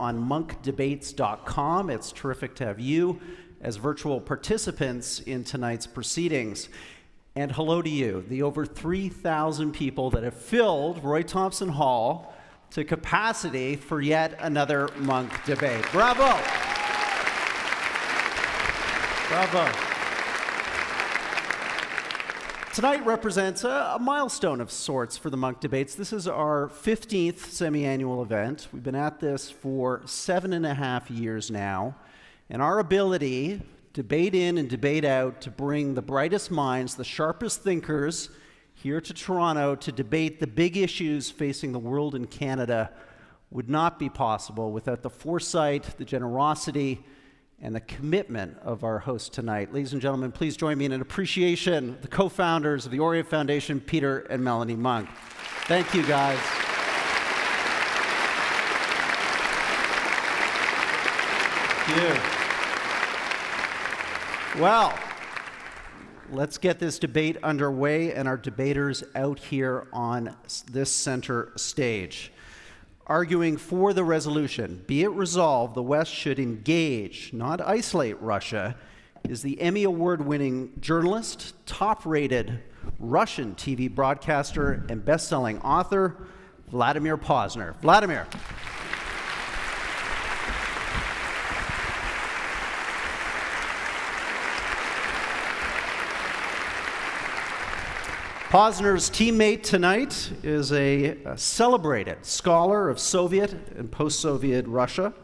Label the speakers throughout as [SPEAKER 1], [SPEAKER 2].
[SPEAKER 1] on monkdebates.com. It's terrific to have you as virtual participants in tonight's proceedings. And hello to you, the over 3,000 people that have filled Roy Thompson Hall to capacity for yet another Monk debate. Bravo! Bravo. Tonight represents a milestone of sorts for the Monk debates. This is our 15th semi-annual event. We've been at this for 7.5 years now, and our ability, debate in and debate out, to bring the brightest minds, the sharpest thinkers here to Toronto to debate the big issues facing the world and Canada would not be possible without the foresight, the generosity, and the commitment of our host tonight. Ladies and gentlemen, please join me in an appreciation of the co-founders of the Orient Foundation, Peter and Melanie Monk. Thank you, guys. Thank you. Well, let's get this debate underway and our debaters out here on this center stage. Arguing for the resolution, be it resolved, the West should engage, not isolate Russia, is the Emmy Award-winning journalist, top-rated Russian TV broadcaster, and best-selling author, Vladimir Pozner. Vladimir. Pozner's teammate tonight is a celebrated scholar of Soviet and post-Soviet Russia.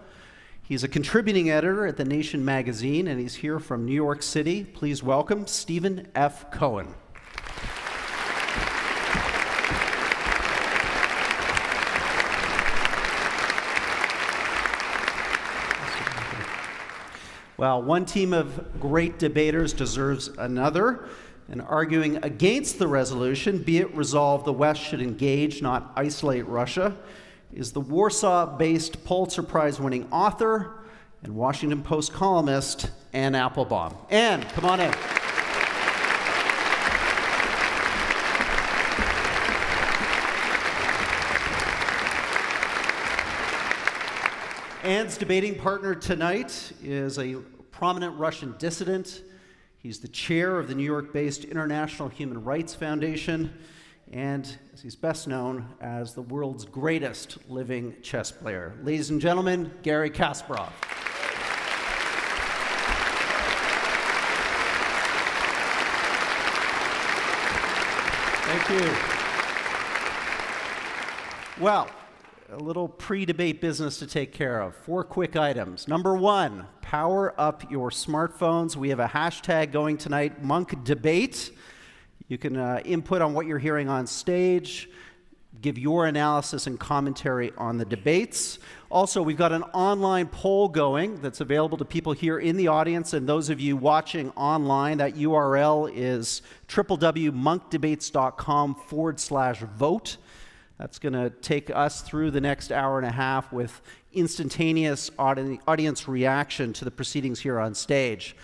[SPEAKER 1] He's a contributing editor at The Nation magazine, and he's here from New York City. Please welcome Stephen F. Cohen. Well, one team of great debaters deserves another. And arguing against the resolution, be it resolved the West should engage, not isolate Russia, is the Warsaw-based Pulitzer Prize-winning author and Washington Post columnist, Anne Applebaum. Anne, come on in. Anne's debating partner tonight is a prominent Russian dissident. He's the chair of the New York-based International Human Rights Foundation, and as he's best known as the world's greatest living chess player. Ladies and gentlemen, Garry Kasparov. Thank you. Well, a little pre-debate business to take care of. 4 quick items. Number 1, power up your smartphones. We have a hashtag going tonight, Monk Debate. You can input on what you're hearing on stage, give your analysis and commentary on the debates. Also, we've got an online poll going that's available to people here in the audience and those of you watching online. That URL is www.monkdebates.com/vote. That's going to take us through the next hour and a half with instantaneous audience reaction to the proceedings here on stage.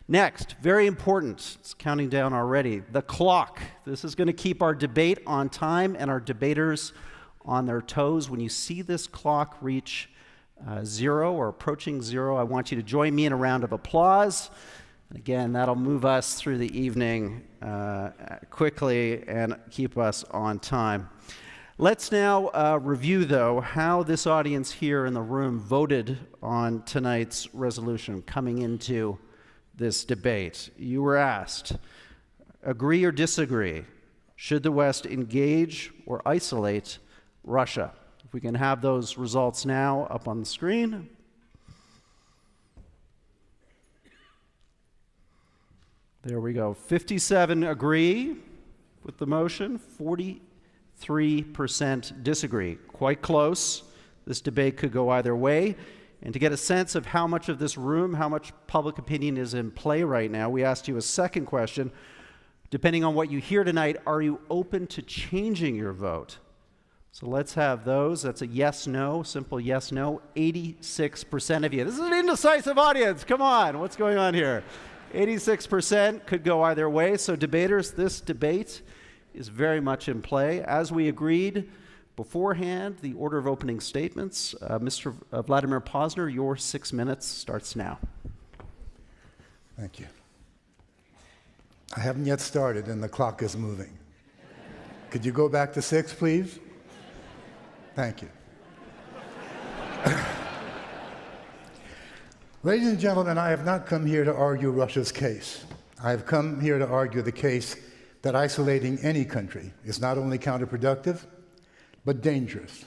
[SPEAKER 1] Next, very important, it's counting down already, the clock. This is going to keep our debate on time and our debaters on their toes. When you see this clock reach 0 or approaching 0, I want you to join me in a round of applause. Again, that'll move us through the evening quickly and keep us on time. Let's now review, though, how this audience here in the room voted on tonight's resolution coming into this debate. You were asked, agree or disagree? Should the West engage or isolate Russia? If we can have those results now up on the screen. There we go. 57 agree with the motion, 43% disagree. Quite close. This debate could go either way. And to get a sense of how much of this room, how much public opinion is in play right now, we asked you a second question. Depending on what you hear tonight, are you open to changing your vote? So let's have those. That's a yes, no, simple yes, no. 86% of you. This is an indecisive audience. Come on, what's going on here? 86% could go either way. So debaters, this debate is very much in play. As we agreed Beforehand, the order of opening statements. Mr. Vladimir Pozner, your 6 minutes starts now.
[SPEAKER 2] Thank you. I haven't yet started and the clock is moving. Could you go back to 6, please? Thank you. Ladies and gentlemen, I have not come here to argue Russia's case. I have come here to argue the case that isolating any country is not only counterproductive, but dangerous,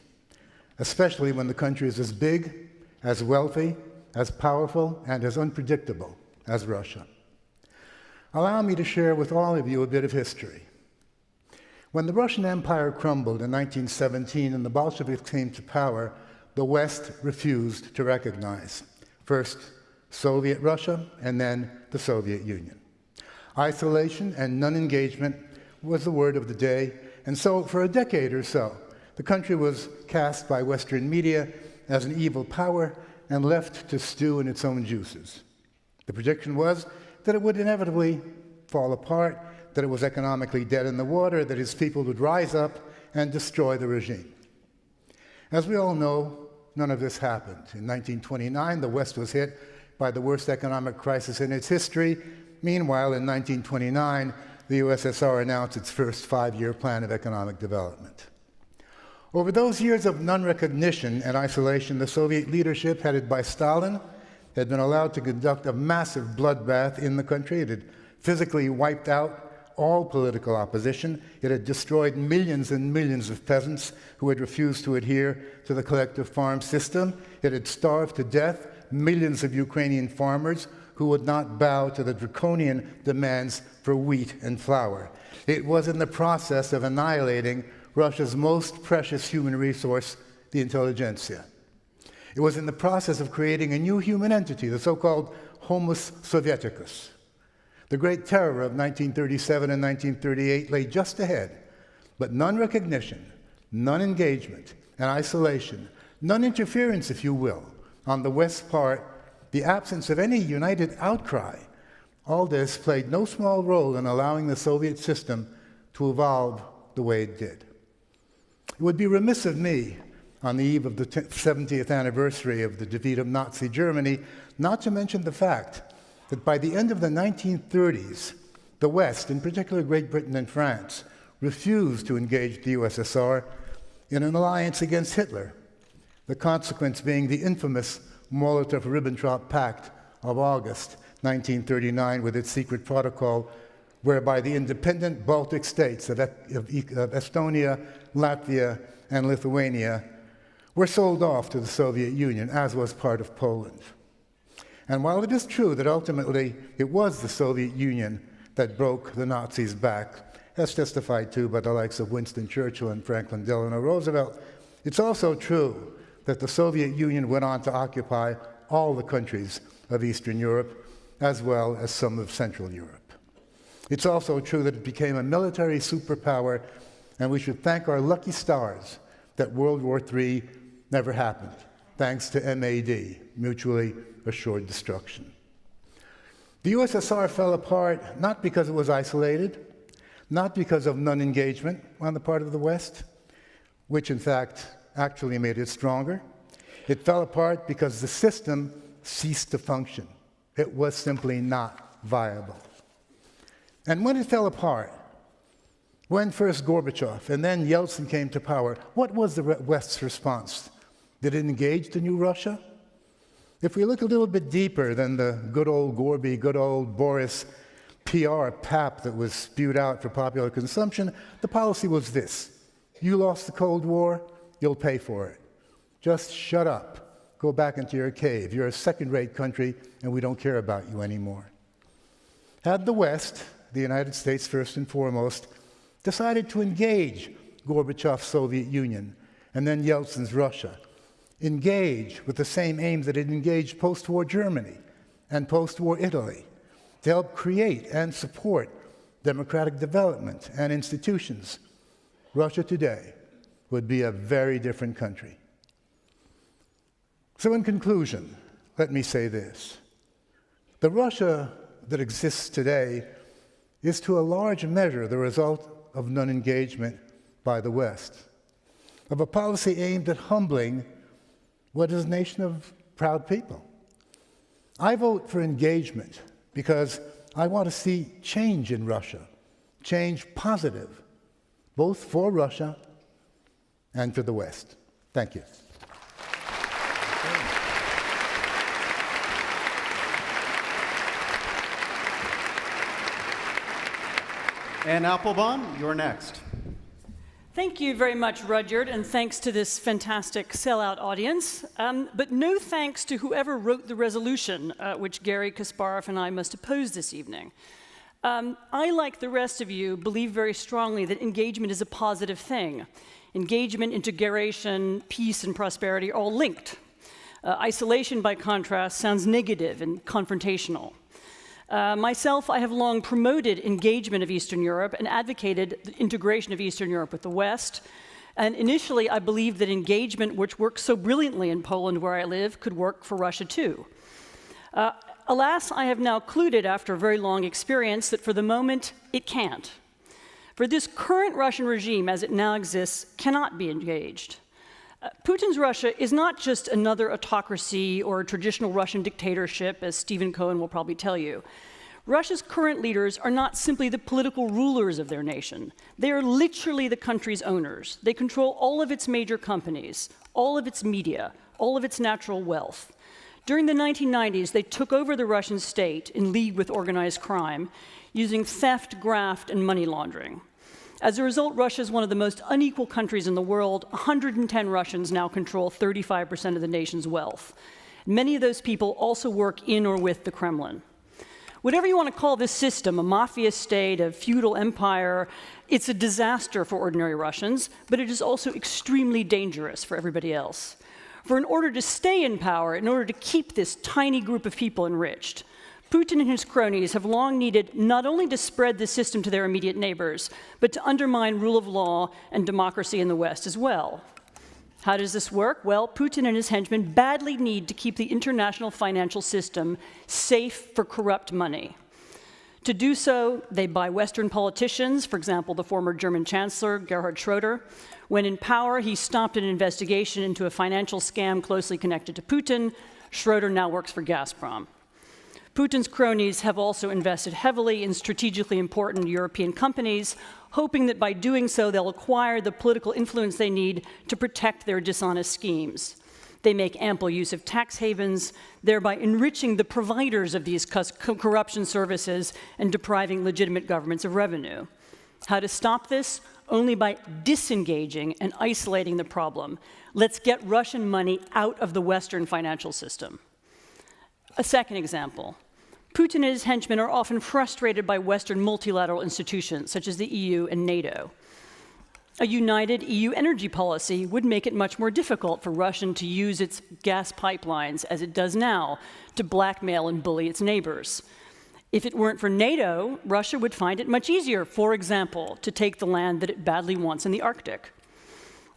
[SPEAKER 2] especially when the country is as big, as wealthy, as powerful, and as unpredictable as Russia. Allow me to share with all of you a bit of history. When the Russian Empire crumbled in 1917 and the Bolsheviks came to power, the West refused to recognize first Soviet Russia and then the Soviet Union. Isolation and non-engagement was the word of the day, and so for a decade or so, the country was cast by Western media as an evil power and left to stew in its own juices. The prediction was that it would inevitably fall apart, that it was economically dead in the water, that its people would rise up and destroy the regime. As we all know, none of this happened. In 1929, the West was hit by the worst economic crisis in its history. Meanwhile, in 1929, the USSR announced its first 5-year plan of economic development. Over those years of non-recognition and isolation, the Soviet leadership, headed by Stalin, had been allowed to conduct a massive bloodbath in the country. It had physically wiped out all political opposition. It had destroyed millions and millions of peasants who had refused to adhere to the collective farm system. It had starved to death millions of Ukrainian farmers who would not bow to the draconian demands for wheat and flour. It was in the process of annihilating Russia's most precious human resource, the intelligentsia. It was in the process of creating a new human entity, the so-called Homo Sovieticus. The Great Terror of 1937 and 1938 lay just ahead, but non-recognition, non-engagement, and isolation, non-interference, if you will, on the West's part, the absence of any united outcry, all this played no small role in allowing the Soviet system to evolve the way it did. It would be remiss of me, on the eve of the 70th anniversary of the defeat of Nazi Germany, not to mention the fact that by the end of the 1930s, the West, in particular Great Britain and France, refused to engage the USSR in an alliance against Hitler, the consequence being the infamous Molotov-Ribbentrop Pact of August 1939 with its secret protocol whereby the independent Baltic states of Estonia, Latvia, and Lithuania were sold off to the Soviet Union, as was part of Poland. And while it is true that ultimately it was the Soviet Union that broke the Nazis' back, as testified to by the likes of Winston Churchill and Franklin Delano Roosevelt, it's also true that the Soviet Union went on to occupy all the countries of Eastern Europe, as well as some of Central Europe. It's also true that it became a military superpower, and we should thank our lucky stars that World War III never happened, thanks to MAD, mutually assured destruction. The USSR fell apart not because it was isolated, not because of non-engagement on the part of the West, which in fact actually made it stronger. It fell apart because the system ceased to function. It was simply not viable. And when it fell apart, when first Gorbachev and then Yeltsin came to power, what was the West's response? Did it engage the new Russia? If we look a little bit deeper than the good old Gorby, good old Boris PR pap that was spewed out for popular consumption, the policy was this: you lost the Cold War, you'll pay for it. Just shut up. Go back into your cave. You're a second-rate country, and we don't care about you anymore. Had the West, the United States first and foremost, decided to engage Gorbachev's Soviet Union and then Yeltsin's Russia, engage with the same aim that it engaged post-war Germany and post-war Italy, to help create and support democratic development and institutions, Russia today would be a very different country. So in conclusion, let me say this. The Russia that exists today is to a large measure the result of non-engagement by the West. of a policy aimed at humbling what is a nation of proud people. I vote for engagement because I want to see change in Russia, change positive, both for Russia and for the West. Thank you.
[SPEAKER 1] And Applebaum, you're next.
[SPEAKER 3] Thank you very much, Rudyard, and thanks to this fantastic sellout audience. But no thanks to whoever wrote the resolution, which Garry, Kasparov, and I must oppose this evening. I, like the rest of you, believe very strongly that engagement is a positive thing. Engagement, integration, peace, and prosperity are all linked. Isolation, by contrast, sounds negative and confrontational. Myself, I have long promoted engagement of Eastern Europe and advocated the integration of Eastern Europe with the West. And initially, I believed that engagement, which works so brilliantly in Poland, where I live, could work for Russia too. Alas, I have now concluded after a very long experience that for the moment, it can't. For this current Russian regime, as it now exists, cannot be engaged. Putin's Russia is not just another autocracy or a traditional Russian dictatorship, as Stephen Cohen will probably tell you. Russia's current leaders are not simply the political rulers of their nation. They are literally the country's owners. They control all of its major companies, all of its media, all of its natural wealth. During the 1990s, they took over the Russian state in league with organized crime, using theft, graft, and money laundering. As a result, Russia is one of the most unequal countries in the world. 110 Russians now control 35% of the nation's wealth. Many of those people also work in or with the Kremlin. Whatever you want to call this system, a mafia state, a feudal empire, it's a disaster for ordinary Russians, but it is also extremely dangerous for everybody else. For in order to stay in power, in order to keep this tiny group of people enriched, Putin and his cronies have long needed not only to spread the system to their immediate neighbors, but to undermine rule of law and democracy in the West as well. How does this work? Well, Putin and his henchmen badly need to keep the international financial system safe for corrupt money. To do so, they buy Western politicians, for example, the former German Chancellor, Gerhard Schröder. When in power, he stopped an investigation into a financial scam closely connected to Putin. Schröder now works for Gazprom. Putin's cronies have also invested heavily in strategically important European companies, hoping that by doing so they'll acquire the political influence they need to protect their dishonest schemes. They make ample use of tax havens, thereby enriching the providers of these corruption services and depriving legitimate governments of revenue. How to stop this? Only by disengaging and isolating the problem. Let's get Russian money out of the Western financial system. A second example. Putin and his henchmen are often frustrated by Western multilateral institutions, such as the EU and NATO. A united EU energy policy would make it much more difficult for Russia to use its gas pipelines, as it does now, to blackmail and bully its neighbors. If it weren't for NATO, Russia would find it much easier, for example, to take the land that it badly wants in the Arctic.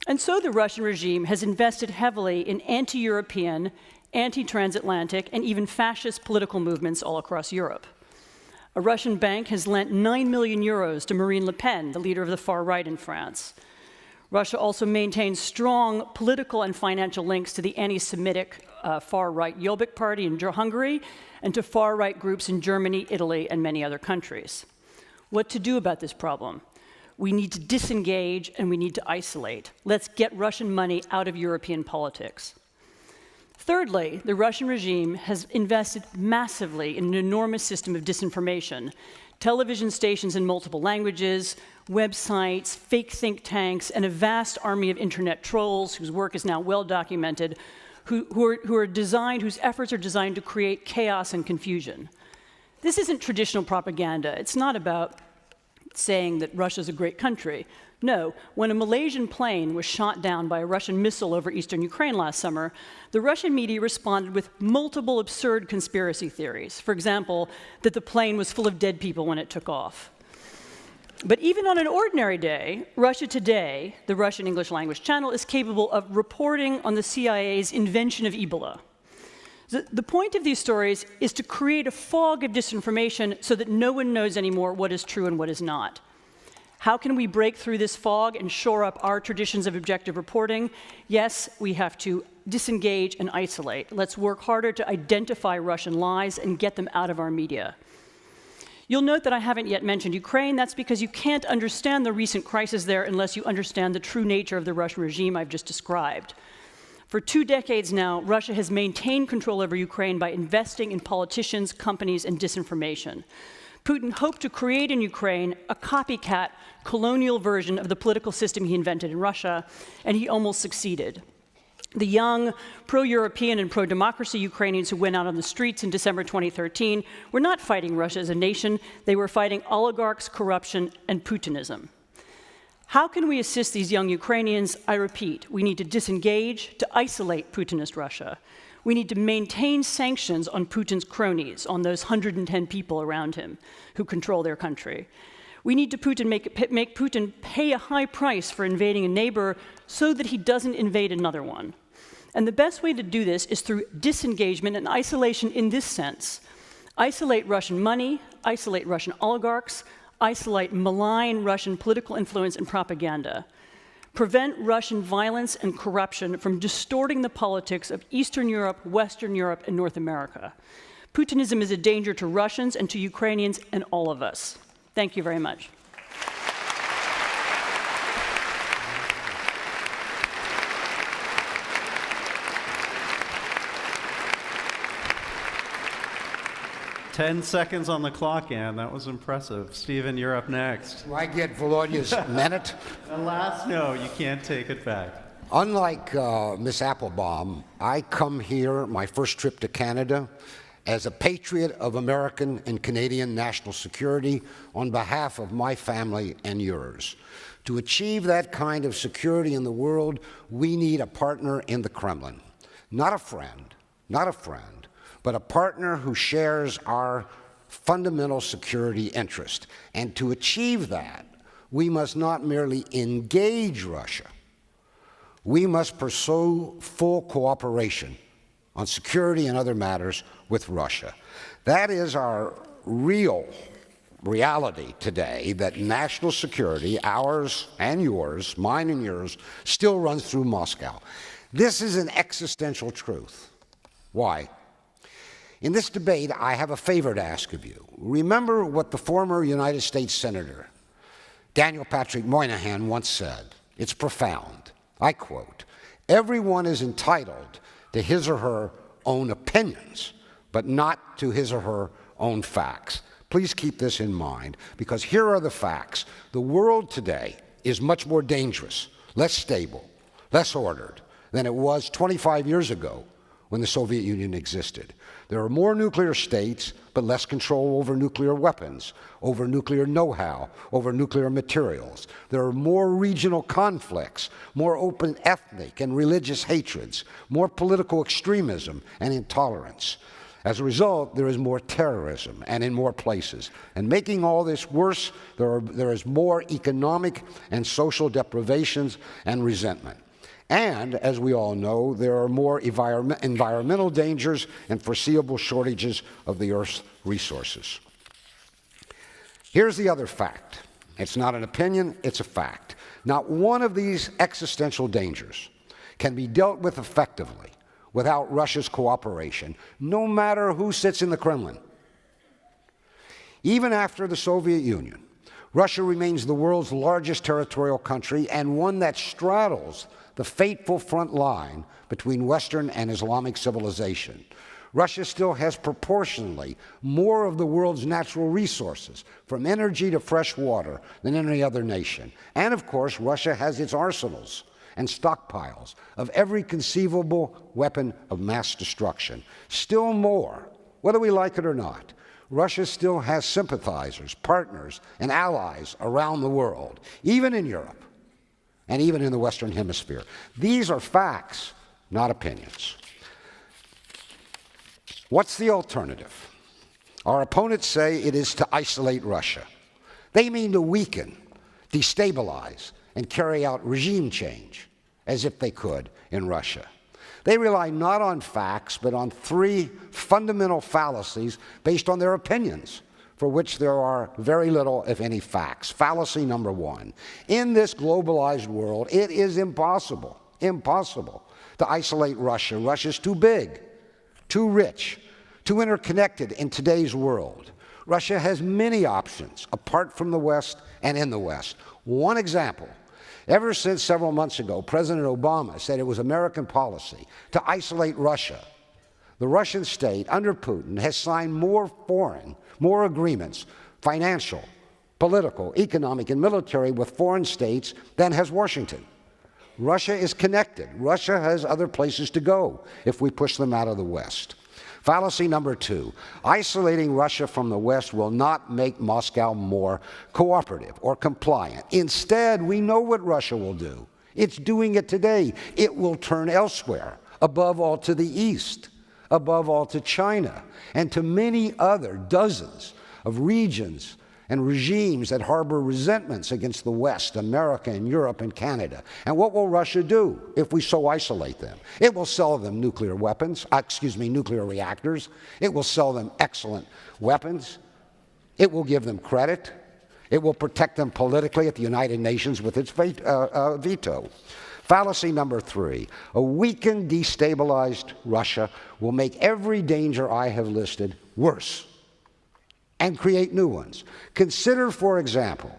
[SPEAKER 3] And so the Russian regime has invested heavily in anti-European, anti-transatlantic, and even fascist political movements all across Europe. A Russian bank has lent 9 million euros to Marine Le Pen, the leader of the far right in France. Russia also maintains strong political and financial links to the anti-Semitic far-right Jobbik party in Hungary and to far-right groups in Germany, Italy, and many other countries. What to do about this problem? We need to disengage and we need to isolate. Let's get Russian money out of European politics. Thirdly, the Russian regime has invested massively in an enormous system of disinformation. Television stations in multiple languages, websites, fake think tanks, and a vast army of internet trolls whose work is now well documented, whose efforts are designed to create chaos and confusion. This isn't traditional propaganda. It's not about saying that Russia's a great country. No, when a Malaysian plane was shot down by a Russian missile over eastern Ukraine last summer, the Russian media responded with multiple absurd conspiracy theories. For example, that the plane was full of dead people when it took off. But even on an ordinary day, Russia Today, the Russian English language channel, is capable of reporting on the CIA's invention of Ebola. The point of these stories is to create a fog of disinformation so that no one knows anymore what is true and what is not. How can we break through this fog and shore up our traditions of objective reporting? Yes, we have to disengage and isolate. Let's work harder to identify Russian lies and get them out of our media. You'll note that I haven't yet mentioned Ukraine. That's because you can't understand the recent crisis there unless you understand the true nature of the Russian regime I've just described. For 2 decades now, Russia has maintained control over Ukraine by investing in politicians, companies, and disinformation. Putin hoped to create in Ukraine a copycat colonial version of the political system he invented in Russia, and he almost succeeded. The young, pro-European and pro-democracy Ukrainians who went out on the streets in December 2013 were not fighting Russia as a nation, they were fighting oligarchs, corruption, and Putinism. How can we assist these young Ukrainians? I repeat, we need to disengage, to isolate Putinist Russia. We need to maintain sanctions on Putin's cronies, on those 110 people around him who control their country. We need to make Putin pay a high price for invading a neighbor so that he doesn't invade another one. And the best way to do this is through disengagement and isolation in this sense. Isolate Russian money, isolate Russian oligarchs, isolate malign Russian political influence and propaganda. Prevent Russian violence and corruption from distorting the politics of Eastern Europe, Western Europe, and North America. Putinism is a danger to Russians and to Ukrainians and all of us. Thank you very much.
[SPEAKER 1] Ten seconds on the clock, Ann. That was impressive. Stephen, you're up next.
[SPEAKER 4] Do I get Volodya's minute?
[SPEAKER 1] Alas, no, you can't take it back.
[SPEAKER 4] Unlike Miss Applebaum, I come here, my first trip to Canada, as a patriot of American and Canadian national security on behalf of my family and yours. To achieve that kind of security in the world, we need a partner in the Kremlin. Not a friend, but a partner who shares our fundamental security interest. And to achieve that, we must not merely engage Russia, we must pursue full cooperation on security and other matters with Russia. That is our real reality today, that national security, ours and yours, mine and yours, still runs through Moscow. This is an existential truth. Why? In this debate, I have a favor to ask of you. Remember what the former United States Senator Daniel Patrick Moynihan once said. It's profound. I quote, "Everyone is entitled to his or her own opinions, but not to his or her own facts." Please keep this in mind, because here are the facts. The world today is much more dangerous, less stable, less ordered than it was 25 years ago when the Soviet Union existed. There are more nuclear states, but less control over nuclear weapons, over nuclear know-how, over nuclear materials. There are more regional conflicts, more open ethnic and religious hatreds, more political extremism and intolerance. As a result, there is more terrorism and in more places. And making all this worse, there is more economic and social deprivations and resentment. And, as we all know, there are more environmental dangers and foreseeable shortages of the Earth's resources. Here's the other fact. It's not an opinion, it's a fact. Not one of these existential dangers can be dealt with effectively without Russia's cooperation, no matter who sits in the Kremlin. Even after the Soviet Union, Russia remains the world's largest territorial country and one that straddles the fateful front line between Western and Islamic civilization. Russia still has proportionally more of the world's natural resources, from energy to fresh water, than any other nation. And of course, Russia has its arsenals and stockpiles of every conceivable weapon of mass destruction. Still more, whether we like it or not, Russia still has sympathizers, partners, and allies around the world, even in Europe, and even in the Western Hemisphere. These are facts, not opinions. What's the alternative? Our opponents say it is to isolate Russia. They mean to weaken, destabilize, and carry out regime change, as if they could in Russia. They rely not on facts, but on three fundamental fallacies based on their opinions. for which there are very little, if any, facts. Fallacy number one. In this globalized world, it is impossible to isolate Russia. Russia's too big, too rich, too interconnected in today's world. Russia has many options apart from the West and in the West. One example, ever since several months ago, President Obama said it was American policy to isolate Russia. The Russian state, under Putin, has signed more agreements, financial, political, economic, and military with foreign states than has Washington. Russia is connected. Russia has other places to go if we push them out of the West. Fallacy number two, isolating Russia from the West will not make Moscow more cooperative or compliant. Instead, we know what Russia will do. It's doing it today. It will turn elsewhere, above all to the East, above all to China, and to many other dozens of regions and regimes that harbor resentments against the West, America and Europe and Canada. And what will Russia do if we so isolate them? It will sell them nuclear reactors. It will sell them excellent weapons. It will give them credit. It will protect them politically at the United Nations with its veto. Fallacy number three, a weakened, destabilized Russia will make every danger I have listed worse and create new ones. Consider, for example,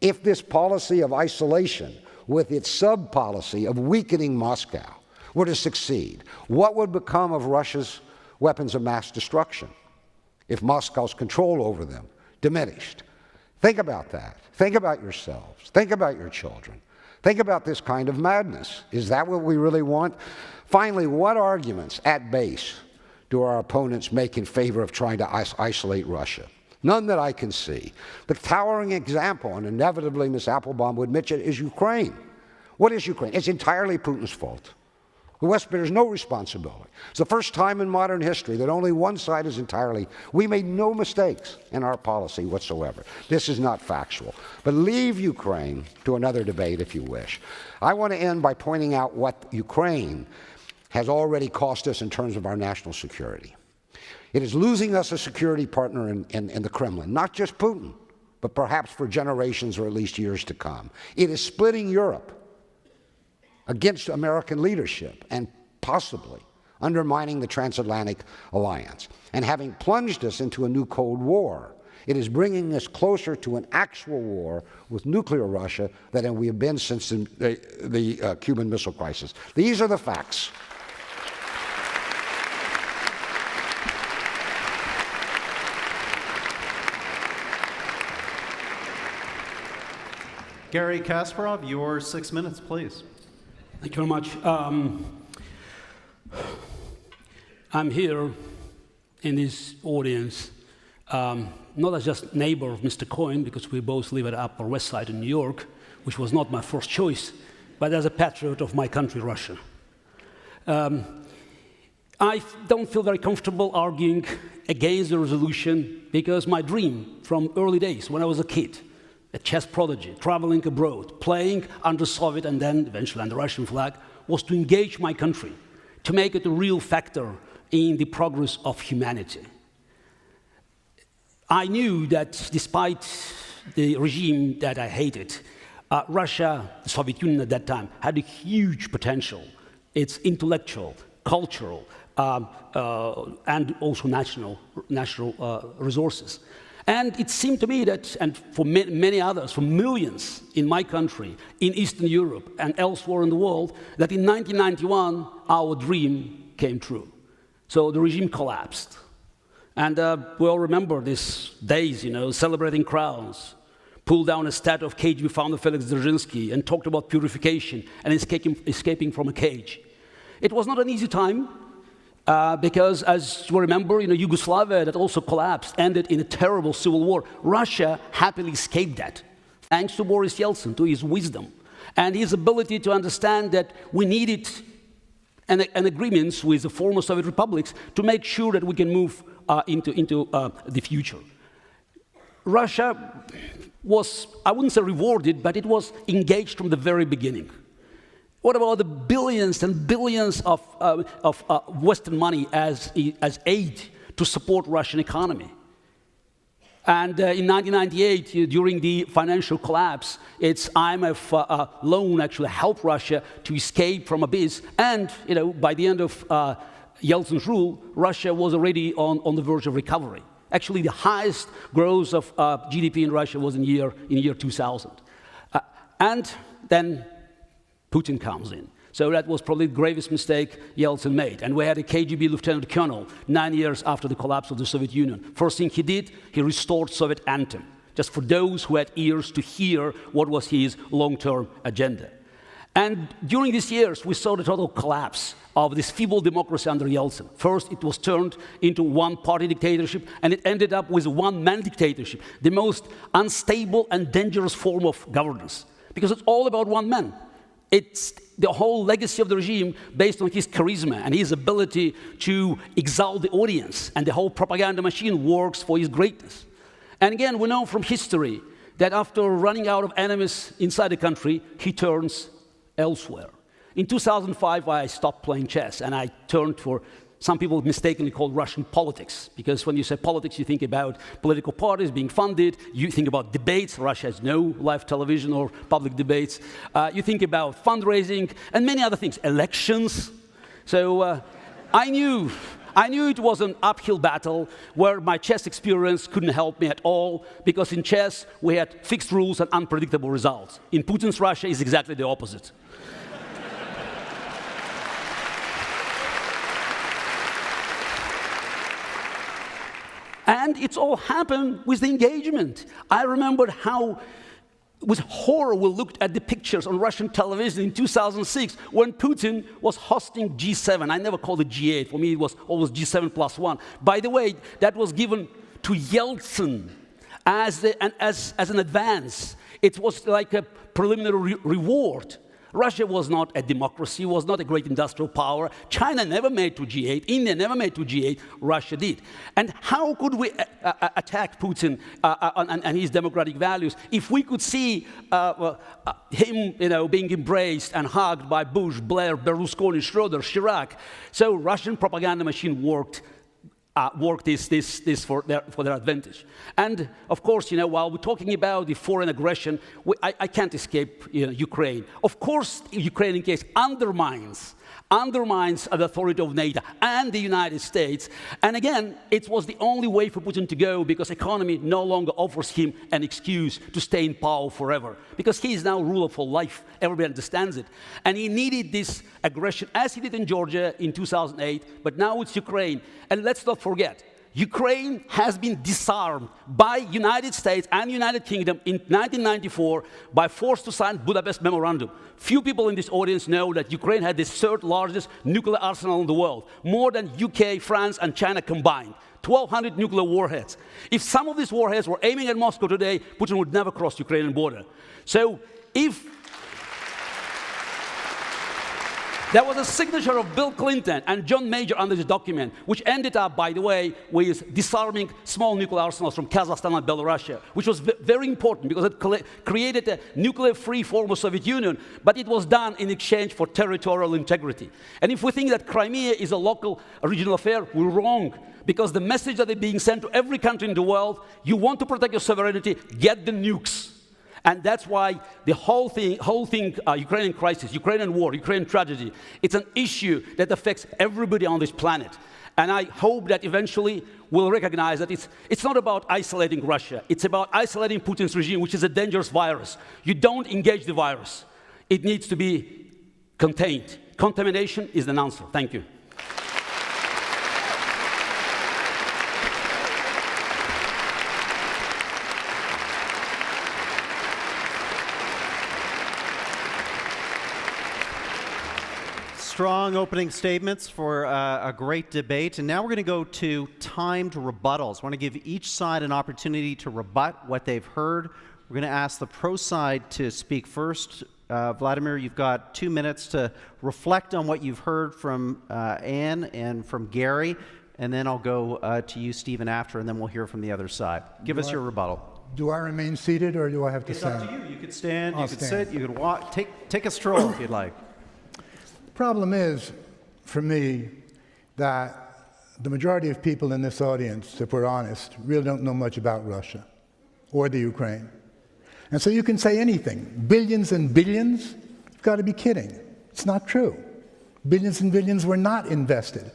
[SPEAKER 4] if this policy of isolation with its sub-policy of weakening Moscow were to succeed, what would become of Russia's weapons of mass destruction if Moscow's control over them diminished? Think about that. Think about yourselves. Think about your children. Think about this kind of madness. Is that what we really want? Finally, what arguments at base do our opponents make in favor of trying to isolate Russia? None that I can see. The towering example, and inevitably Ms. Applebaum would admit it, is Ukraine. What is Ukraine? It's entirely Putin's fault. The West bears no responsibility. It's the first time in modern history that only one side is entirely. We made no mistakes in our policy whatsoever. This is not factual. But leave Ukraine to another debate if you wish. I want to end by pointing out what Ukraine has already cost us in terms of our national security. It is losing us a security partner in the Kremlin, not just Putin, but perhaps for generations or at least years to come. It is splitting Europe against American leadership and possibly undermining the transatlantic alliance. And having plunged us into a new Cold War, it is bringing us closer to an actual war with nuclear Russia than we have been since the Cuban Missile Crisis. These are the facts.
[SPEAKER 1] Garry Kasparov, your 6 minutes, please.
[SPEAKER 5] Thank you very much. I'm here in this audience, not as just neighbor of Mr. Cohen, because we both live at Upper West Side in New York, which was not my first choice, but as a patriot of my country, Russia. I don't feel very comfortable arguing against the resolution because my dream from early days, when I was a kid, a chess prodigy, traveling abroad, playing under Soviet and then eventually under Russian flag, was to engage my country, to make it a real factor in the progress of humanity. I knew that despite the regime that I hated, Russia, the Soviet Union at that time, had a huge potential. Its intellectual, cultural, and also national resources. And it seemed to me that, and for many others, for millions in my country, in Eastern Europe and elsewhere in the world, that in 1991, our dream came true. So the regime collapsed. And we all remember these days, celebrating crowns, pulled down a statue of KGB founder Felix Dzerzhinsky and talked about purification and escaping from a cage. It was not an easy time. Because, as you remember, Yugoslavia that also collapsed, ended in a terrible civil war. Russia happily escaped that, thanks to Boris Yeltsin, to his wisdom, and his ability to understand that we needed an agreements with the former Soviet republics to make sure that we can move into the future. Russia was, I wouldn't say rewarded, but it was engaged from the very beginning. What about the billions and billions of Western money as aid to support Russian economy? And in 1998, during the financial collapse, its IMF loan actually helped Russia to escape from abyss. And by the end of Yeltsin's rule, Russia was already on the verge of recovery. Actually, the highest growth of GDP in Russia was in year 2000. And then Putin comes in. So that was probably the gravest mistake Yeltsin made. And we had a KGB lieutenant colonel 9 years after the collapse of the Soviet Union. First thing he did, he restored Soviet anthem, just for those who had ears to hear what was his long-term agenda. And during these years, we saw the total collapse of this feeble democracy under Yeltsin. First, it was turned into one-party dictatorship, and it ended up with one-man dictatorship, the most unstable and dangerous form of governance, because it's all about one man. It's the whole legacy of the regime based on his charisma and his ability to exalt the audience, and the whole propaganda machine works for his greatness. And again, we know from history that after running out of enemies inside the country, he turns elsewhere. In 2005, I stopped playing chess, and I turned for some people mistakenly called Russian politics, because when you say politics, you think about political parties being funded, you think about debates. Russia has no live television or public debates. You think about fundraising and many other things, elections. So I knew it was an uphill battle where my chess experience couldn't help me at all, because in chess we had fixed rules and unpredictable results. In Putin's Russia, it's exactly the opposite. And it's all happened with the engagement. I remembered how, with horror, we looked at the pictures on Russian television in 2006 when Putin was hosting G7. I never called it G8. For me, it was always G7+1. By the way, that was given to Yeltsin as an advance. It was like a preliminary reward. Russia was not a democracy, was not a great industrial power. China never made to G8, India never made to G8, Russia did. And how could we attack Putin and his democratic values if we could see him being embraced and hugged by Bush, Blair, Berlusconi, Schroeder, Chirac? So Russian propaganda machine worked this for their advantage. And of course, while we're talking about the foreign aggression, I can't escape Ukraine. Of course, the Ukrainian case undermines the authority of NATO and the United States. And again, it was the only way for Putin to go, because economy no longer offers him an excuse to stay in power forever, because he is now ruler for life. Everybody understands it. And he needed this aggression, as he did in Georgia in 2008, but now it's Ukraine. And let's not forget, Ukraine has been disarmed by United States and United Kingdom in 1994 by force to sign Budapest Memorandum. Few people in this audience know that Ukraine had the third largest nuclear arsenal in the world, more than UK, France, and China combined. 1,200 nuclear warheads. If some of these warheads were aiming at Moscow today, Putin would never cross the Ukrainian border. So if there was a signature of Bill Clinton and John Major under this document, which ended up, by the way, with disarming small nuclear arsenals from Kazakhstan and Belarus, which was very important because it created a nuclear-free former Soviet Union, but it was done in exchange for territorial integrity. And if we think that Crimea is a local, regional affair, we're wrong, because the message that is being sent to every country in the world, you want to protect your sovereignty, get the nukes. And that's why the whole thing, Ukrainian crisis, Ukrainian war, Ukrainian tragedy, it's an issue that affects everybody on this planet. And I hope that eventually we'll recognize that it's not about isolating Russia. It's about isolating Putin's regime, which is a dangerous virus. You don't engage the virus. It needs to be contained. Contamination is the answer. Thank you.
[SPEAKER 1] Strong opening statements for a great debate. And now we're going to go to timed rebuttals. I want to give each side an opportunity to rebut what they've heard. We're going to ask the pro side to speak first. Vladimir, you've got 2 minutes to reflect on what you've heard from Anne and from Garry. And then I'll go to you, Stephen, after, and then we'll hear from the other side. Give us your rebuttal.
[SPEAKER 2] Do I remain seated, or do I have to
[SPEAKER 1] It's
[SPEAKER 2] stand?
[SPEAKER 1] up to you. You could stand, you
[SPEAKER 2] I'll
[SPEAKER 1] could
[SPEAKER 2] stand.
[SPEAKER 1] sit, you could walk. Take a stroll if you'd like.
[SPEAKER 2] Problem is, for me, that the majority of people in this audience, if we're honest, really don't know much about Russia or the Ukraine. And so you can say anything. Billions and billions? You've got to be kidding. It's not true. Billions and billions were not invested.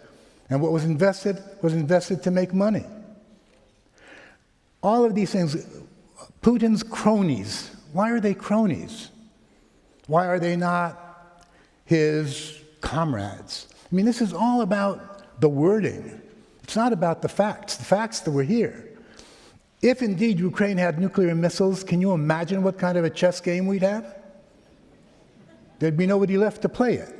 [SPEAKER 2] And what was invested to make money. All of these things, Putin's cronies, why are they cronies? Why are they not his comrades? I mean, this is all about the wording. It's not about the facts that were here. If indeed Ukraine had nuclear missiles, can you imagine what kind of a chess game we'd have? There'd be nobody left to play it.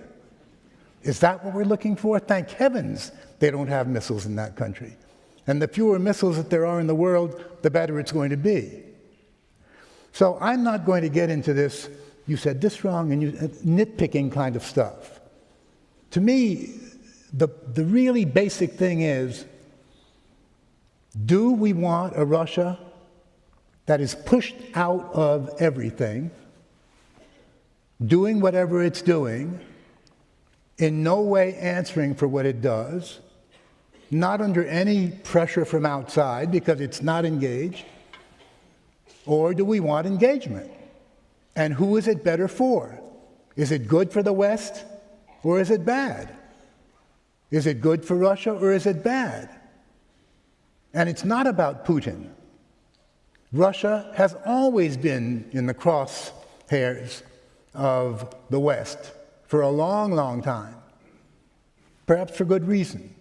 [SPEAKER 2] Is that what we're looking for? Thank heavens they don't have missiles in that country. And the fewer missiles that there are in the world, the better it's going to be. So I'm not going to get into this, you said this wrong, and nitpicking kind of stuff. To me, the really basic thing is, do we want a Russia that is pushed out of everything, doing whatever it's doing, in no way answering for what it does, not under any pressure from outside because it's not engaged? Or do we want engagement? And who is it better for? Is it good for the West or is it bad? Is it good for Russia or is it bad? And it's not about Putin. Russia has always been in the crosshairs of the West for a long, long time, perhaps for good reason.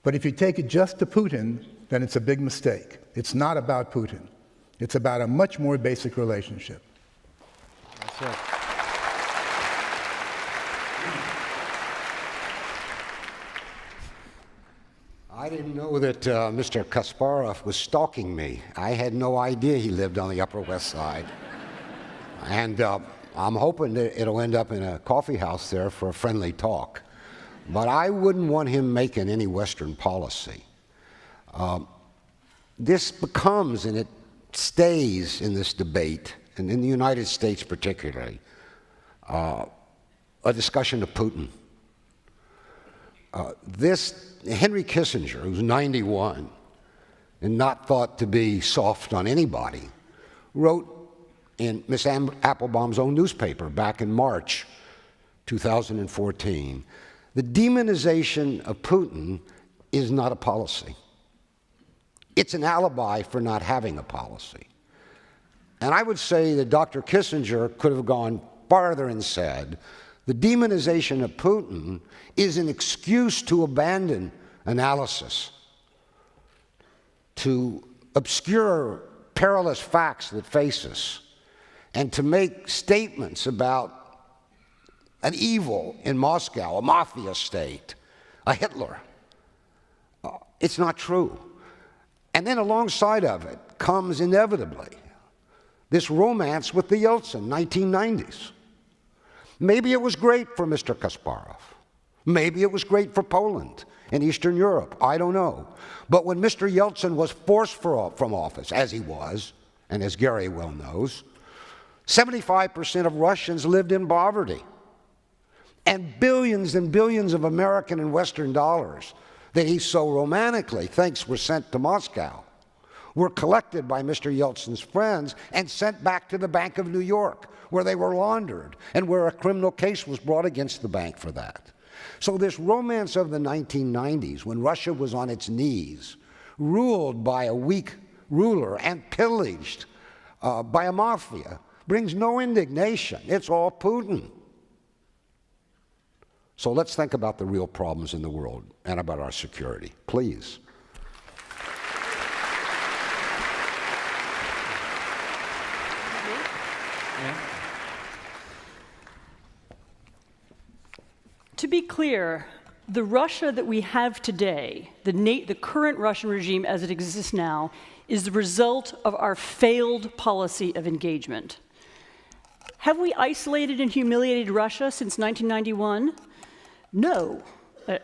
[SPEAKER 2] But if you take it just to Putin, then it's a big mistake. It's not about Putin. It's about a much more basic relationship.
[SPEAKER 1] That's it.
[SPEAKER 4] I didn't know that Mr. Kasparov was stalking me. I had no idea he lived on the Upper West Side. And I'm hoping that it'll end up in a coffee house there for a friendly talk. But I wouldn't want him making any Western policy. This becomes, and it stays in this debate, and in the United States particularly, a discussion of Putin. Henry Kissinger, who's 91 and not thought to be soft on anybody, wrote in Miss Applebaum's own newspaper back in March 2014, the demonization of Putin is not a policy. It's an alibi for not having a policy. And I would say that Dr. Kissinger could have gone farther and said, the demonization of Putin is an excuse to abandon analysis, to obscure perilous facts that face us, and to make statements about an evil in Moscow, a mafia state, a Hitler. It's not true. And then alongside of it comes inevitably this romance with the Yeltsin 1990s. Maybe it was great for Mr. Kasparov. Maybe it was great for Poland and Eastern Europe. I don't know. But when Mr. Yeltsin was forced from office, as he was, and as Garry well knows, 75% of Russians lived in poverty. And billions of American and Western dollars that he so romantically thinks were sent to Moscow were collected by Mr. Yeltsin's friends and sent back to the Bank of New York, where they were laundered and where a criminal case was brought against the bank for that. So this romance of the 1990s, when Russia was on its knees, ruled by a weak ruler and pillaged by a mafia, brings no indignation. It's all Putin. So let's think about the real problems in the world and about our security, please.
[SPEAKER 3] To be clear, the Russia that we have today, the current Russian regime as it exists now, is the result of our failed policy of engagement. Have we isolated and humiliated Russia since 1991? No.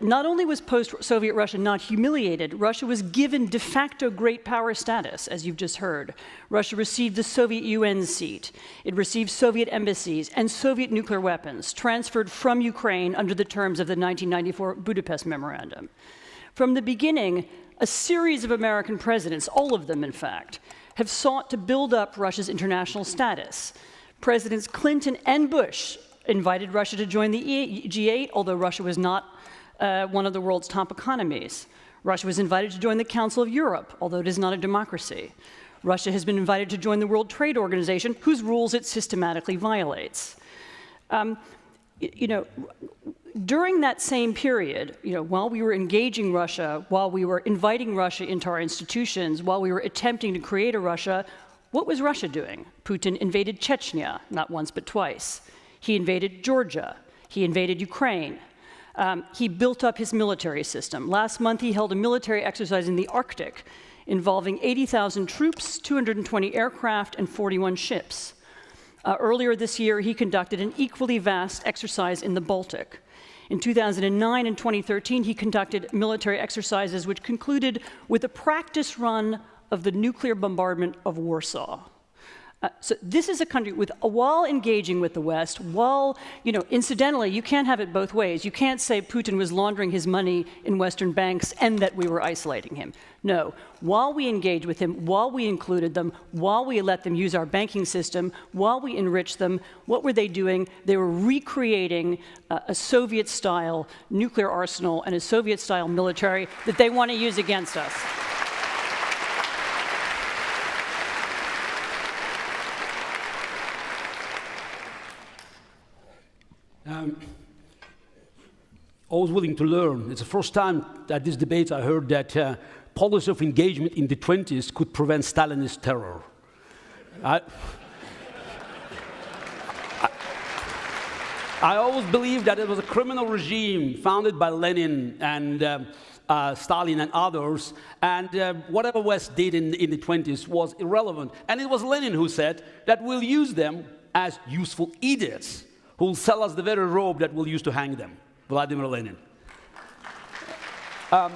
[SPEAKER 3] Not only was post-Soviet Russia not humiliated, Russia was given de facto great power status, as you've just heard. Russia received the Soviet UN seat. It received Soviet embassies and Soviet nuclear weapons transferred from Ukraine under the terms of the 1994 Budapest Memorandum. From the beginning, a series of American presidents, all of them in fact, have sought to build up Russia's international status. Presidents Clinton and Bush invited Russia to join the G8, although Russia was not one of the world's top economies. Russia was invited to join the Council of Europe, although it is not a democracy. Russia has been invited to join the World Trade Organization, whose rules it systematically violates. During that same period, while we were engaging Russia, while we were inviting Russia into our institutions, while we were attempting to create a Russia, what was Russia doing? Putin invaded Chechnya, not once but twice. He invaded Georgia. He invaded Ukraine. He built up his military system. Last month, he held a military exercise in the Arctic involving 80,000 troops, 220 aircraft, and 41 ships. Earlier this year, he conducted an equally vast exercise in the Baltic. In 2009 and 2013, he conducted military exercises which concluded with a practice run of the nuclear bombardment of Warsaw. So this is a country while engaging with the West, incidentally, you can't have it both ways. You can't say Putin was laundering his money in Western banks and that we were isolating him. No, while we engaged with him, while we included them, while we let them use our banking system, while we enriched them, what were they doing? They were recreating a Soviet-style nuclear arsenal and a Soviet-style military that they want to use against us.
[SPEAKER 5] Always willing to learn. It's the first time at this debate I heard that policy of engagement in the 20s could prevent Stalinist terror. I always believed that it was a criminal regime founded by Lenin and Stalin and others, and whatever West did in the 20s was irrelevant. And it was Lenin who said that we'll use them as useful idiots who will sell us the very rope that we'll use to hang them. Vladimir Lenin. I'm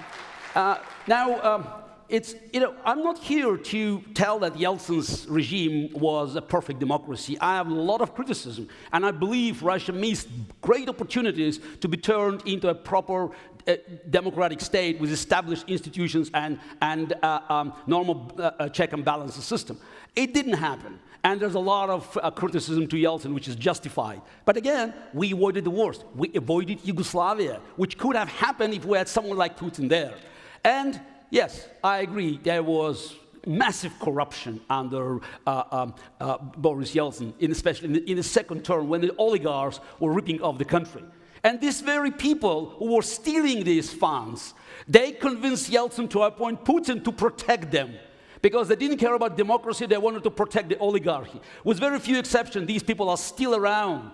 [SPEAKER 5] not here to tell that Yeltsin's regime was a perfect democracy. I have a lot of criticism, and I believe Russia missed great opportunities to be turned into a proper democratic state with established institutions and normal check and balance system. It didn't happen. And there's a lot of criticism to Yeltsin, which is justified. But again, we avoided the worst. We avoided Yugoslavia, which could have happened if we had someone like Putin there. And yes, I agree, there was massive corruption under Boris Yeltsin, especially in the second term, when the oligarchs were ripping off the country. And these very people who were stealing these funds, they convinced Yeltsin to appoint Putin to protect them. Because they didn't care about democracy, they wanted to protect the oligarchy. With very few exceptions, these people are still around.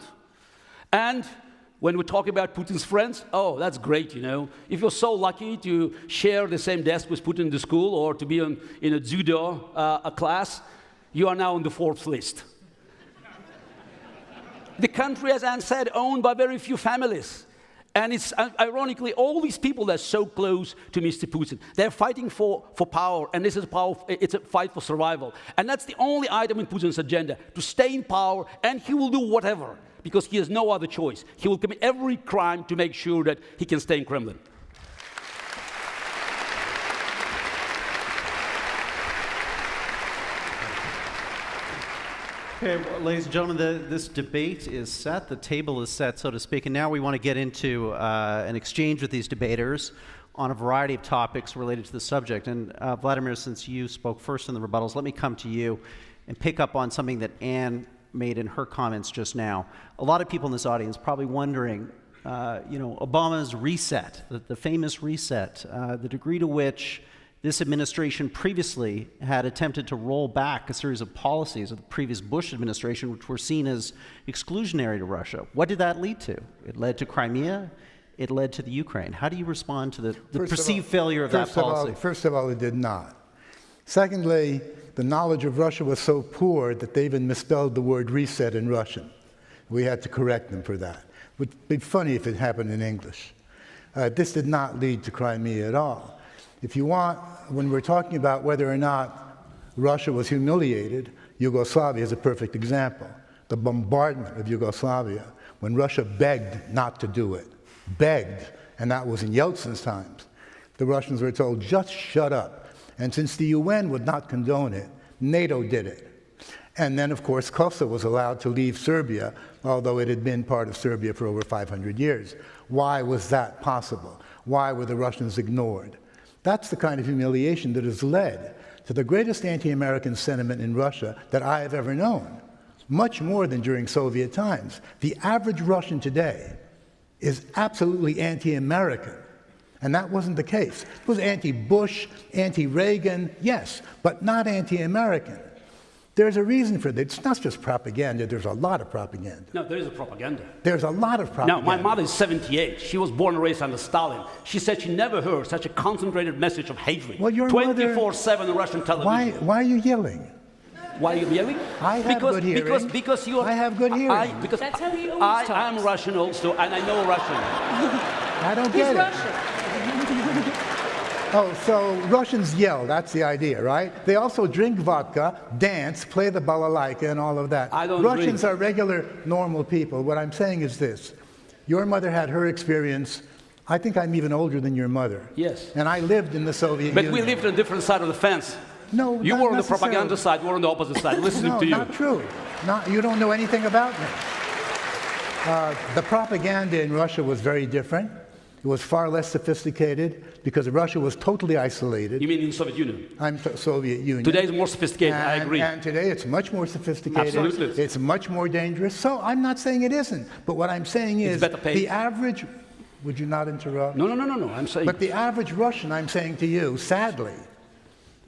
[SPEAKER 5] And when we talk about Putin's friends, oh, that's great, If you're so lucky to share the same desk with Putin in the school or to be in a judo class, you are now on the Forbes list. The country, as Anne said, owned by very few families. And it's ironically, all these people that are so close to Mr. Putin, they're fighting for power, and this is it's a fight for survival. And that's the only item in Putin's agenda, to stay in power, and he will do whatever, because he has no other choice. He will commit every crime to make sure that he can stay in Kremlin.
[SPEAKER 1] Okay, well, ladies and gentlemen, this debate is set, the table is set, so to speak, and now we want to get into an exchange with these debaters on a variety of topics related to the subject. And Vladimir, since you spoke first in the rebuttals, let me come to you and pick up on something that Anne made in her comments just now. A lot of people in this audience probably wondering, Obama's reset, the famous reset, the degree to which this administration previously had attempted to roll back a series of policies of the previous Bush administration, which were seen as exclusionary to Russia. What did that lead to? It led to Crimea. It led to the Ukraine. How do you respond to the perceived failure of that policy?
[SPEAKER 2] First of all, it did not. Secondly, the knowledge of Russia was so poor that they even misspelled the word reset in Russian. We had to correct them for that. It would be funny if it happened in English. This did not lead to Crimea at all. If you want, when we're talking about whether or not Russia was humiliated, Yugoslavia is a perfect example. The bombardment of Yugoslavia, when Russia begged not to do it, begged, and that was in Yeltsin's times. the Russians were told, just shut up. And since the UN would not condone it, NATO did it. And then, of course, Kosovo was allowed to leave Serbia, although it had been part of Serbia for over 500 years. Why was that possible? Why were the Russians ignored? That's the kind of humiliation that has led to the greatest anti-American sentiment in Russia that I have ever known, much more than during Soviet times. The average Russian today is absolutely anti-American, and that wasn't the case. It was anti-Bush, anti-Reagan, yes, but not anti-American. There's a reason for that. It's not just propaganda. There's a lot of propaganda.
[SPEAKER 5] No, there is a propaganda.
[SPEAKER 2] There's a lot of propaganda.
[SPEAKER 5] Now, my mother is 78. She was born and raised under Stalin. She said she never heard such a concentrated message of hatred.
[SPEAKER 2] Well, your mother...
[SPEAKER 5] 24/7 on Russian television.
[SPEAKER 2] Why are you yelling?
[SPEAKER 5] Why are you yelling?
[SPEAKER 2] I have good hearing.
[SPEAKER 5] Because you are...
[SPEAKER 2] I have good hearing.
[SPEAKER 5] Because
[SPEAKER 3] That's how he always talks.
[SPEAKER 5] I'm Russian also, and I know Russian.
[SPEAKER 2] I don't
[SPEAKER 3] He's
[SPEAKER 2] get it.
[SPEAKER 3] Russian.
[SPEAKER 2] Oh, so Russians yell, that's the idea, right? They also drink vodka, dance, play the balalaika, and all of that.
[SPEAKER 5] I don't
[SPEAKER 2] Russians
[SPEAKER 5] drink.
[SPEAKER 2] are regular, normal people. What I'm saying is this. Your mother had her experience. I think I'm even older than your mother.
[SPEAKER 5] Yes.
[SPEAKER 2] And I lived in the Soviet
[SPEAKER 5] But
[SPEAKER 2] Union.
[SPEAKER 5] we lived on a different side of the fence.
[SPEAKER 2] No,
[SPEAKER 5] You
[SPEAKER 2] not
[SPEAKER 5] were on the
[SPEAKER 2] necessarily.
[SPEAKER 5] propaganda side, we were on the opposite side, listening
[SPEAKER 2] No,
[SPEAKER 5] to you.
[SPEAKER 2] not true. You don't know anything about me. The propaganda in Russia was very different. It was far less sophisticated because Russia was totally isolated.
[SPEAKER 5] You mean in the Soviet Union?
[SPEAKER 2] Soviet Union.
[SPEAKER 5] Today is more sophisticated, I agree.
[SPEAKER 2] And today it's much more sophisticated.
[SPEAKER 5] Absolutely.
[SPEAKER 2] It's much more dangerous. So I'm not saying it isn't. But what I'm saying is
[SPEAKER 5] better paid.
[SPEAKER 2] the average... Would you not interrupt?
[SPEAKER 5] No, I'm saying...
[SPEAKER 2] But the average Russian, I'm saying to you, sadly,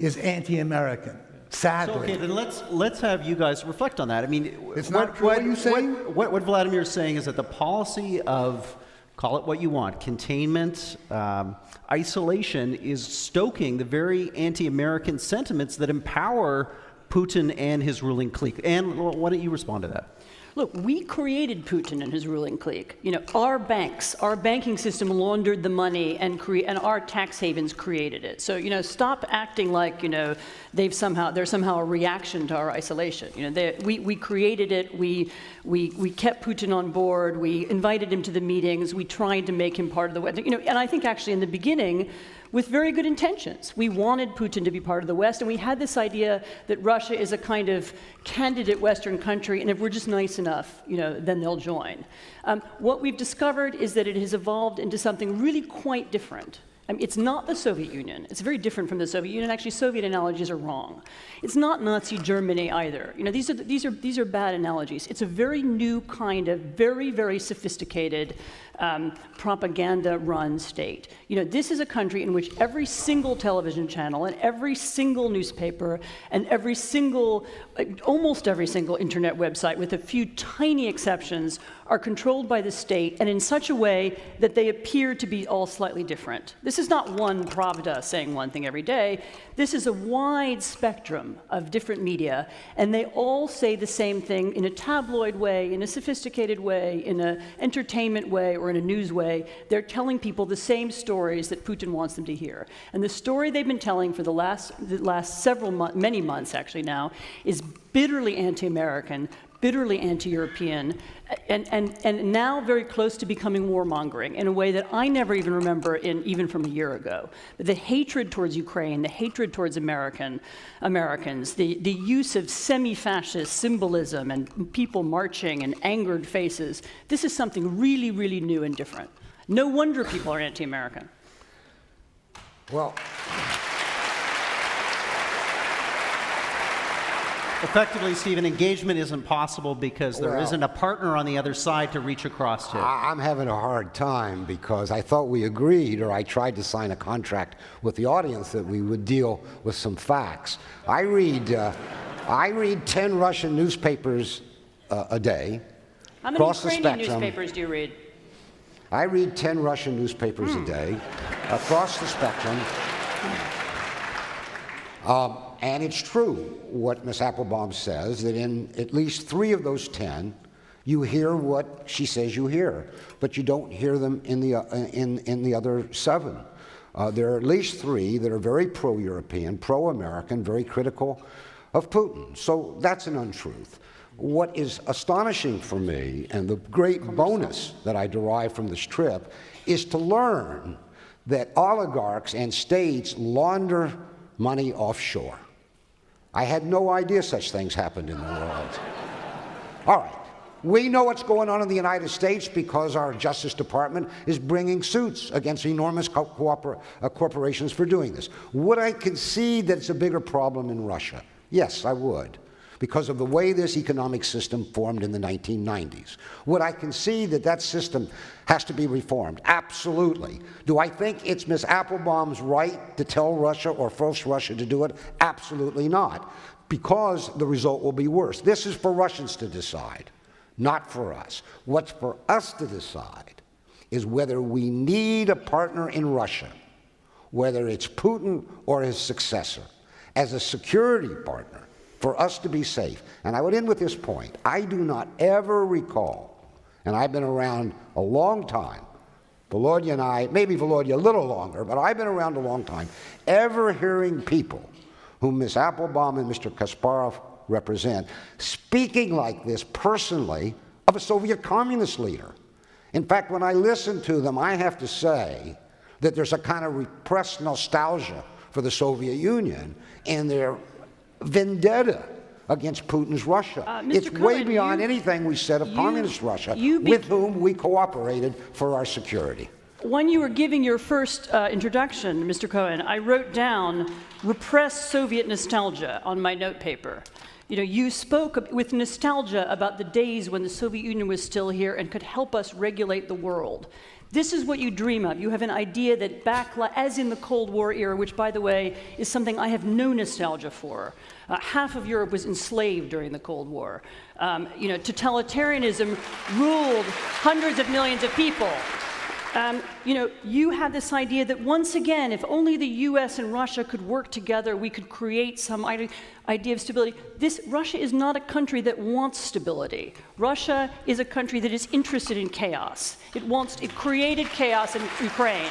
[SPEAKER 2] is anti-American. Sadly.
[SPEAKER 1] So, okay, then let's have you guys reflect on that. I mean,
[SPEAKER 2] It's not true, what you saying?
[SPEAKER 1] What Vladimir is saying is that the policy of, call it what you want, containment, isolation, is stoking the very anti-American sentiments that empower Putin and his ruling clique. And why don't you respond to that?
[SPEAKER 3] Look, we created Putin and his ruling clique. You know, our banks, our banking system laundered the money and our tax havens created it. So, you know, stop acting like, you know, there's somehow a reaction to our isolation. You know, we created it. We kept Putin on board. We invited him to the meetings. We tried to make him part of the, you know, and I think actually in the beginning, with very good intentions. We wanted Putin to be part of the West, and we had this idea that Russia is a kind of candidate Western country, and if we're just nice enough, you know, then they'll join. What we've discovered is that it has evolved into something really quite different. I mean, it's not the Soviet Union. It's very different from the Soviet Union. Actually, Soviet analogies are wrong. It's not Nazi Germany either. You know, these are bad analogies. It's a very new kind of very, very sophisticated propaganda-run state. You know, this is a country in which every single television channel and every single newspaper and every single, almost every single internet website, with a few tiny exceptions, are controlled by the state and in such a way that they appear to be all slightly different. This is not one Pravda saying one thing every day. This is a wide spectrum of different media, and they all say the same thing in a tabloid way, in a sophisticated way, in an entertainment way, or in a news way. They're telling people the same stories that Putin wants them to hear. And the story they've been telling for the last several months, many months actually now, is bitterly anti-American, bitterly anti-European, and now very close to becoming warmongering in a way that I never even remember even from a year ago. The hatred towards Ukraine, the hatred towards Americans, the use of semi-fascist symbolism and people marching and angered faces, this is something really, really new and different. No wonder people are anti-American.
[SPEAKER 4] Well,
[SPEAKER 1] Effectively, Stephen, engagement isn't possible because there isn't a partner on the other side to reach across to.
[SPEAKER 4] I'm having a hard time because I thought we agreed, or I tried to sign a contract with the audience, that we would deal with some facts. I read 10 Russian newspapers a day.
[SPEAKER 3] How many
[SPEAKER 4] across the
[SPEAKER 3] Ukrainian
[SPEAKER 4] spectrum.
[SPEAKER 3] newspapers do you read?
[SPEAKER 4] I read 10 Russian newspapers a day across the spectrum. And it's true what Ms. Applebaum says, that in at least 3 of those 10, you hear what she says you hear, but you don't hear them in the other 7. There are at least 3 that are very pro-European, pro-American, very critical of Putin. So that's an untruth. What is astonishing for me, and the great bonus that I derive from this trip, is to learn that oligarchs and states launder money offshore. I had no idea such things happened in the world. All right. We know what's going on in the United States because our Justice Department is bringing suits against enormous corporations for doing this. Would I concede that it's a bigger problem in Russia? Yes, I would, because of the way this economic system formed in the 1990s. Would I concede that that system has to be reformed? Absolutely. Do I think it's Ms. Applebaum's right to tell Russia or force Russia to do it? Absolutely not, because the result will be worse. This is for Russians to decide, not for us. What's for us to decide is whether we need a partner in Russia, whether it's Putin or his successor, as a security partner for us to be safe. And I would end with this point. I do not ever recall, and I've been around a long time, Volodya and I, maybe Volodya a little longer, but I've been around a long time, ever hearing people whom Ms. Applebaum and Mr. Kasparov represent speaking like this personally of a Soviet communist leader. In fact, when I listen to them, I have to say that there's a kind of repressed nostalgia for the Soviet Union and their vendetta against Putin's Russia. It's
[SPEAKER 3] Mr.
[SPEAKER 4] way
[SPEAKER 3] Cohen,
[SPEAKER 4] beyond anything we said of communist Russia, with whom we cooperated for our security.
[SPEAKER 3] When you were giving your first introduction, Mr. Cohen, I wrote down repressed Soviet nostalgia on my note paper. You know, you spoke with nostalgia about the days when the Soviet Union was still here and could help us regulate the world. This is what you dream of. You have an idea that as in the Cold War era, which, by the way, is something I have no nostalgia for. Half of Europe was enslaved during the Cold War. You know, totalitarianism ruled hundreds of millions of people. You know, you had this idea that once again, if only the US and Russia could work together, we could create some idea of stability. Russia is not a country that wants stability. Russia is a country that is interested in chaos. It created chaos in Ukraine.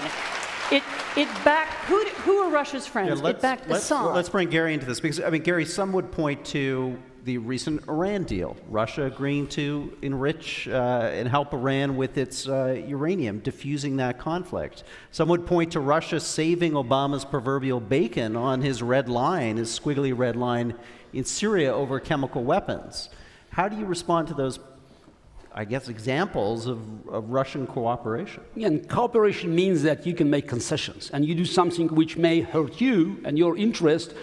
[SPEAKER 3] Who are Russia's friends?
[SPEAKER 1] Yeah,
[SPEAKER 3] it backed Assad.
[SPEAKER 1] Let's bring Garry into this, because, I mean, Garry, some would point to the recent Iran deal, Russia agreeing to enrich and help Iran with its uranium, diffusing that conflict. Some would point to Russia saving Obama's proverbial bacon on his red line, his squiggly red line in Syria over chemical weapons. How do you respond to those, I guess, examples of Russian cooperation?
[SPEAKER 5] And cooperation means that you can make concessions, and you do something which may hurt you and your interest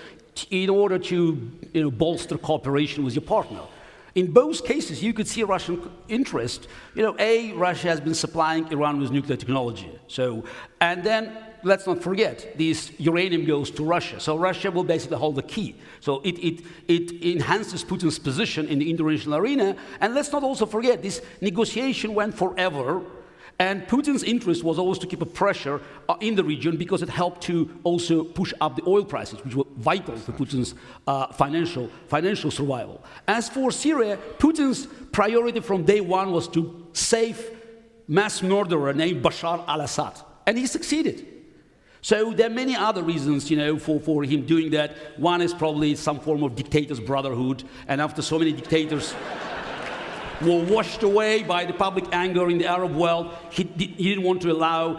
[SPEAKER 5] in order to bolster cooperation with your partner. In both cases, you could see Russian interest. Russia has been supplying Iran with nuclear technology. And then, let's not forget, this uranium goes to Russia. So Russia will basically hold the key. So it enhances Putin's position in the international arena. And let's not also forget, this negotiation went forever. And Putin's interest was always to keep a pressure in the region because it helped to also push up the oil prices, which were vital to Putin's financial survival. As for Syria, Putin's priority from day one was to save mass murderer named Bashar al-Assad, and he succeeded. So there are many other reasons, for him doing that. One is probably some form of dictator's brotherhood, and after so many dictators were washed away by the public anger in the Arab world, he didn't want to allow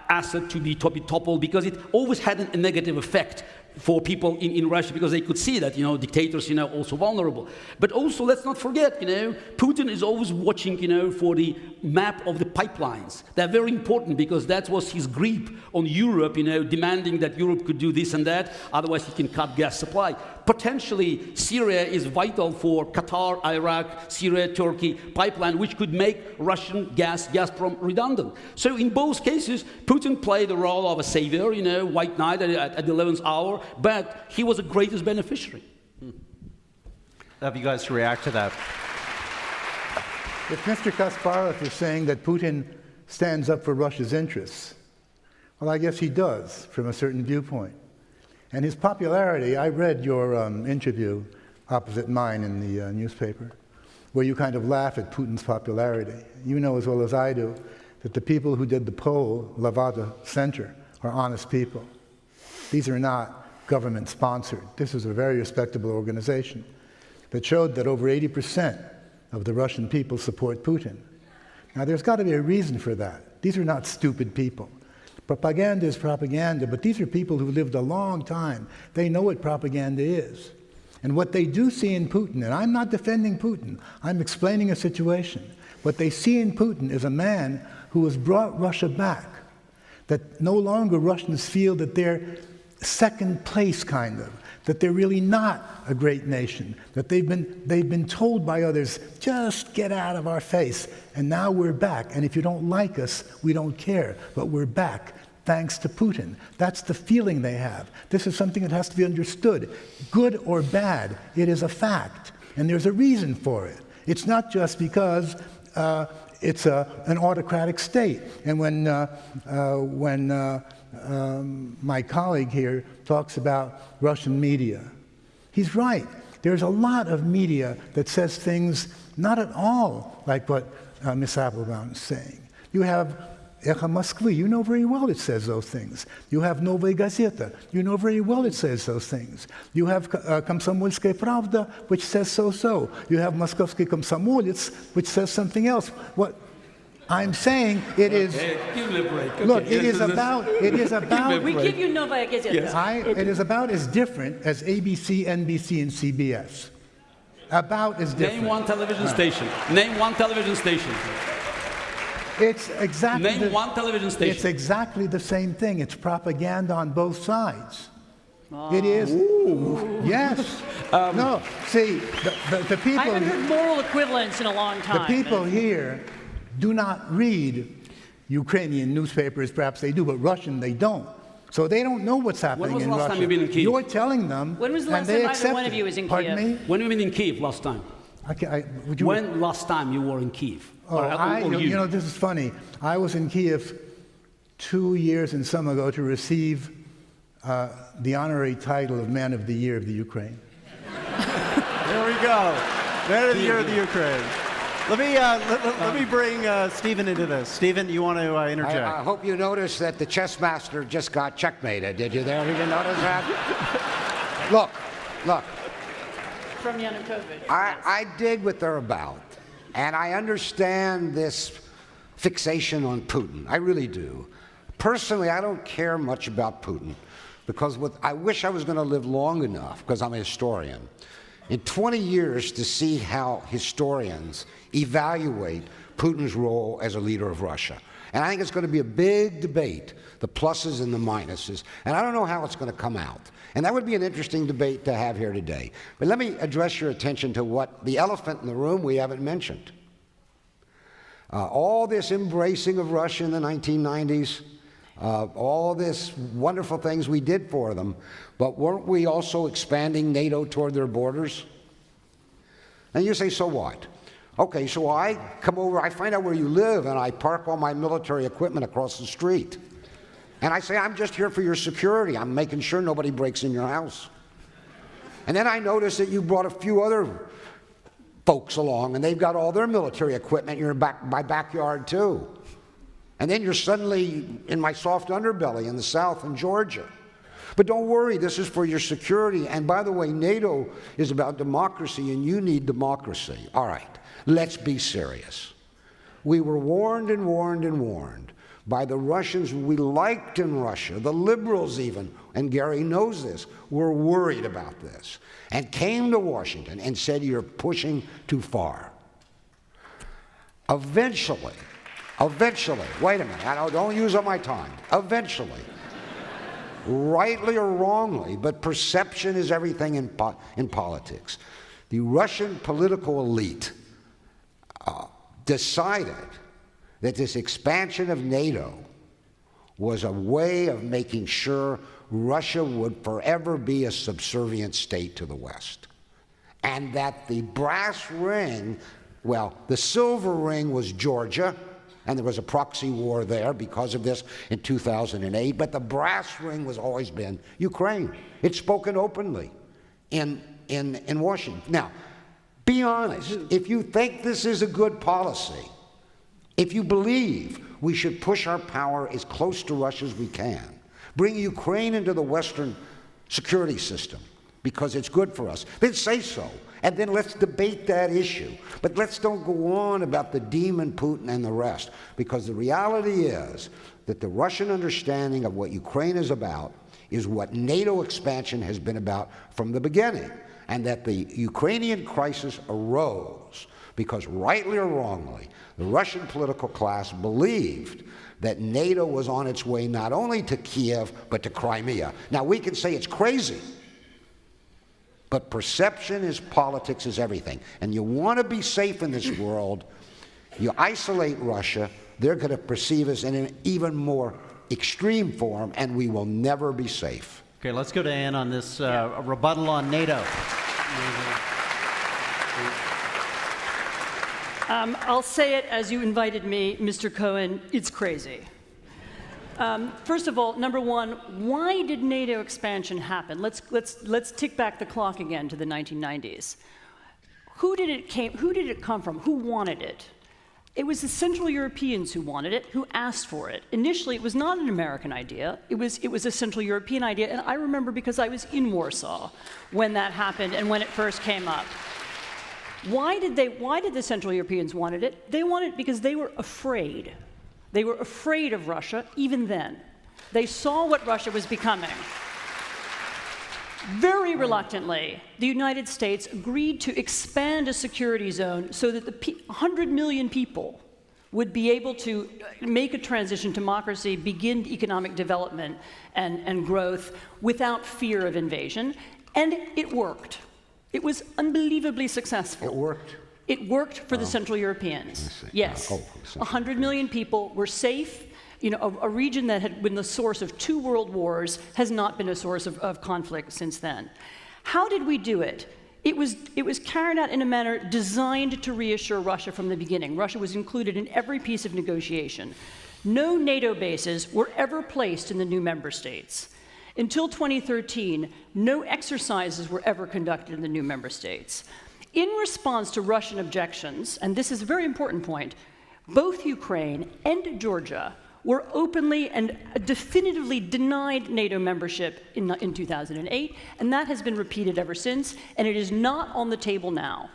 [SPEAKER 5] Assad to be toppled, because it always had a negative effect for people in Russia, because they could see that, dictators, also vulnerable. But also, let's not forget, Putin is always watching, for the map of the pipelines. They're very important, because that was his grip on Europe, demanding that Europe could do this and that, otherwise he can cut gas supply. Potentially, Syria is vital for Qatar, Iraq, Syria, Turkey pipeline, which could make Russian Gazprom redundant. So in both cases, Putin played the role of a savior, white knight at the 11th hour, but he was the greatest beneficiary.
[SPEAKER 1] Have you guys to react to that?
[SPEAKER 2] If Mr. Kasparov is saying that Putin stands up for Russia's interests, well, I guess he does from a certain viewpoint. And his popularity, I read your interview opposite mine in the newspaper, where you kind of laugh at Putin's popularity. You know as well as I do that the people who did the poll, Levada Center, are honest people. These are not government-sponsored. This is a very respectable organization that showed that over 80% of the Russian people support Putin. Now, there's got to be a reason for that. These are not stupid people. Propaganda is propaganda, but these are people who lived a long time. They know what propaganda is. And what they do see in Putin, and I'm not defending Putin, I'm explaining a situation. What they see in Putin is a man who has brought Russia back, that no longer Russians feel that they're second place, kind of, that they're really not a great nation, that they've been told by others, just get out of our face, and now we're back, and if you don't like us, we don't care, but we're back, thanks to Putin. That's the feeling they have. This is something that has to be understood. Good or bad, it is a fact, and there's a reason for it. It's not just because it's an autocratic state. And when my colleague here talks about Russian media, he's right. There's a lot of media that says things not at all like what Ms. Applebaum is saying. You have Echo Moskvy, you know very well it says those things. You have Novaya Gazeta, you know very well it says those things. You have Komsomolskaya Pravda, which says so-so. You have Moskovsky Komsomolets, which says something else. What I'm saying, it is...
[SPEAKER 5] Give me a break. Okay.
[SPEAKER 2] Look, it is about...
[SPEAKER 3] We give you Novaya Gazeta.
[SPEAKER 5] Yes.
[SPEAKER 2] It is about as different as ABC, NBC, and CBS. About as different.
[SPEAKER 5] Name one television station. Name one television station.
[SPEAKER 2] It's exactly
[SPEAKER 5] Name one television station.
[SPEAKER 2] It's exactly the same thing. It's propaganda on both sides. It is.
[SPEAKER 5] Ooh.
[SPEAKER 2] Yes. No. See, the people.
[SPEAKER 3] I haven't heard moral equivalence in a long time.
[SPEAKER 2] The people here do not read Ukrainian newspapers. Perhaps they do, but Russian they don't. So they don't know what's happening in Russia.
[SPEAKER 5] When was the last time you've been in Kyiv?
[SPEAKER 2] You're telling them.
[SPEAKER 3] When was the
[SPEAKER 2] and
[SPEAKER 3] last
[SPEAKER 2] they
[SPEAKER 3] time either
[SPEAKER 2] accept
[SPEAKER 3] one of
[SPEAKER 2] it.
[SPEAKER 3] you was in
[SPEAKER 2] Pardon
[SPEAKER 3] Kyiv?
[SPEAKER 2] me?
[SPEAKER 5] When have you been in Kyiv last time?
[SPEAKER 2] When
[SPEAKER 5] last time you were in Kyiv?
[SPEAKER 2] You know, this is funny. I was in Kyiv 2 years and some ago to receive the honorary title of Man of the Year of the Ukraine.
[SPEAKER 1] There we go. Man of the Year of the Ukraine. Let me bring Stephen into this. Stephen, you want to interject?
[SPEAKER 4] I hope you noticed that the chess master just got checkmated. Did you there? Did you notice that? Look.
[SPEAKER 3] From Yanukovych.
[SPEAKER 4] I dig what they're about, and I understand this fixation on Putin. I really do. Personally, I don't care much about Putin because I wish I was going to live long enough, because I'm a historian, in 20 years to see how historians evaluate Putin's role as a leader of Russia. And I think it's going to be a big debate, the pluses and the minuses, and I don't know how it's going to come out. And that would be an interesting debate to have here today. But let me address your attention to what the elephant in the room we haven't mentioned. All this embracing of Russia in the 1990s, all this wonderful things we did for them, but weren't we also expanding NATO toward their borders? And you say, so what? Okay, so I come over, I find out where you live, and I park all my military equipment across the street. And I say, I'm just here for your security. I'm making sure nobody breaks in your house. And then I notice that you brought a few other folks along, and they've got all their military equipment in my backyard too. And then you're suddenly in my soft underbelly in the South in Georgia. But don't worry, this is for your security. And by the way, NATO is about democracy, and you need democracy. All right, let's be serious. We were warned and warned and warned by the Russians we liked in Russia, the liberals even, and Garry knows this, were worried about this, and came to Washington and said, you're pushing too far. Eventually, wait a minute, don't use up my time, eventually, rightly or wrongly, but perception is everything in politics, the Russian political elite decided that this expansion of NATO was a way of making sure Russia would forever be a subservient state to the West. And that the brass ring, well, the silver ring was Georgia, and there was a proxy war there because of this in 2008, but the brass ring was always been Ukraine. It's spoken openly in Washington. Now, be honest, if you think this is a good policy, if you believe we should push our power as close to Russia as we can, bring Ukraine into the Western security system, because it's good for us. Then say so, and then let's debate that issue. But let's don't go on about the demon Putin and the rest, because the reality is that the Russian understanding of what Ukraine is about is what NATO expansion has been about from the beginning, and that the Ukrainian crisis arose because, rightly or wrongly, the Russian political class believed that NATO was on its way not only to Kiev, but to Crimea. Now, we can say it's crazy, but perception is politics, is everything. And you want to be safe in this world, you isolate Russia, they're going to perceive us in an even more extreme form, and we will never be safe.
[SPEAKER 1] Okay, let's go to Ann on this rebuttal on NATO.
[SPEAKER 3] I'll say it as you invited me, Mr. Cohen, it's crazy. First of all, number one, why did NATO expansion happen? Let's tick back the clock again to the 1990s. Who did it come from? Who wanted it? It was the Central Europeans who wanted it, who asked for it. Initially, it was not an American idea. It was a Central European idea, and I remember because I was in Warsaw when that happened and when it first came up. Why did the Central Europeans wanted it? They wanted it because they were afraid. They were afraid of Russia even then. They saw what Russia was becoming. Very reluctantly, the United States agreed to expand a security zone so that 100 million people would be able to make a transition to democracy, begin economic development and growth without fear of invasion. And it worked. It was unbelievably successful.
[SPEAKER 4] It worked?
[SPEAKER 3] It worked for the Central Europeans. Yes. 100 million people were safe. You know, a region that had been the source of 2 world wars has not been a source of conflict since then. How did we do it? It was carried out in a manner designed to reassure Russia from the beginning. Russia was included in every piece of negotiation. No NATO bases were ever placed in the new member states. Until 2013, no exercises were ever conducted in the new member states. In response to Russian objections, and this is a very important point, both Ukraine and Georgia were openly and definitively denied NATO membership in 2008, and that has been repeated ever since, and it is not on the table now.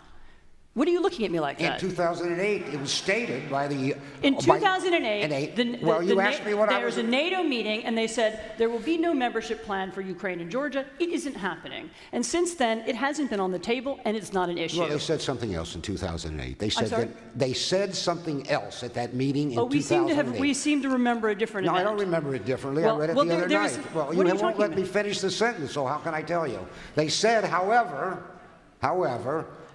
[SPEAKER 3] What are you looking at me like that?
[SPEAKER 4] In 2008, it was stated by the...
[SPEAKER 3] In 2008,
[SPEAKER 4] you asked me what I was...
[SPEAKER 3] There was a NATO meeting, and they said there will be no membership plan for Ukraine and Georgia. It isn't happening. And since then, it hasn't been on the table, and it's not an issue.
[SPEAKER 4] Well, they said something else in 2008. They said they said something else at that meeting in 2008.
[SPEAKER 3] We seem to remember a different event.
[SPEAKER 4] No, I don't remember it differently. I read it the other night. Well, you won't let me finish the sentence, so how can I tell you? They said, however,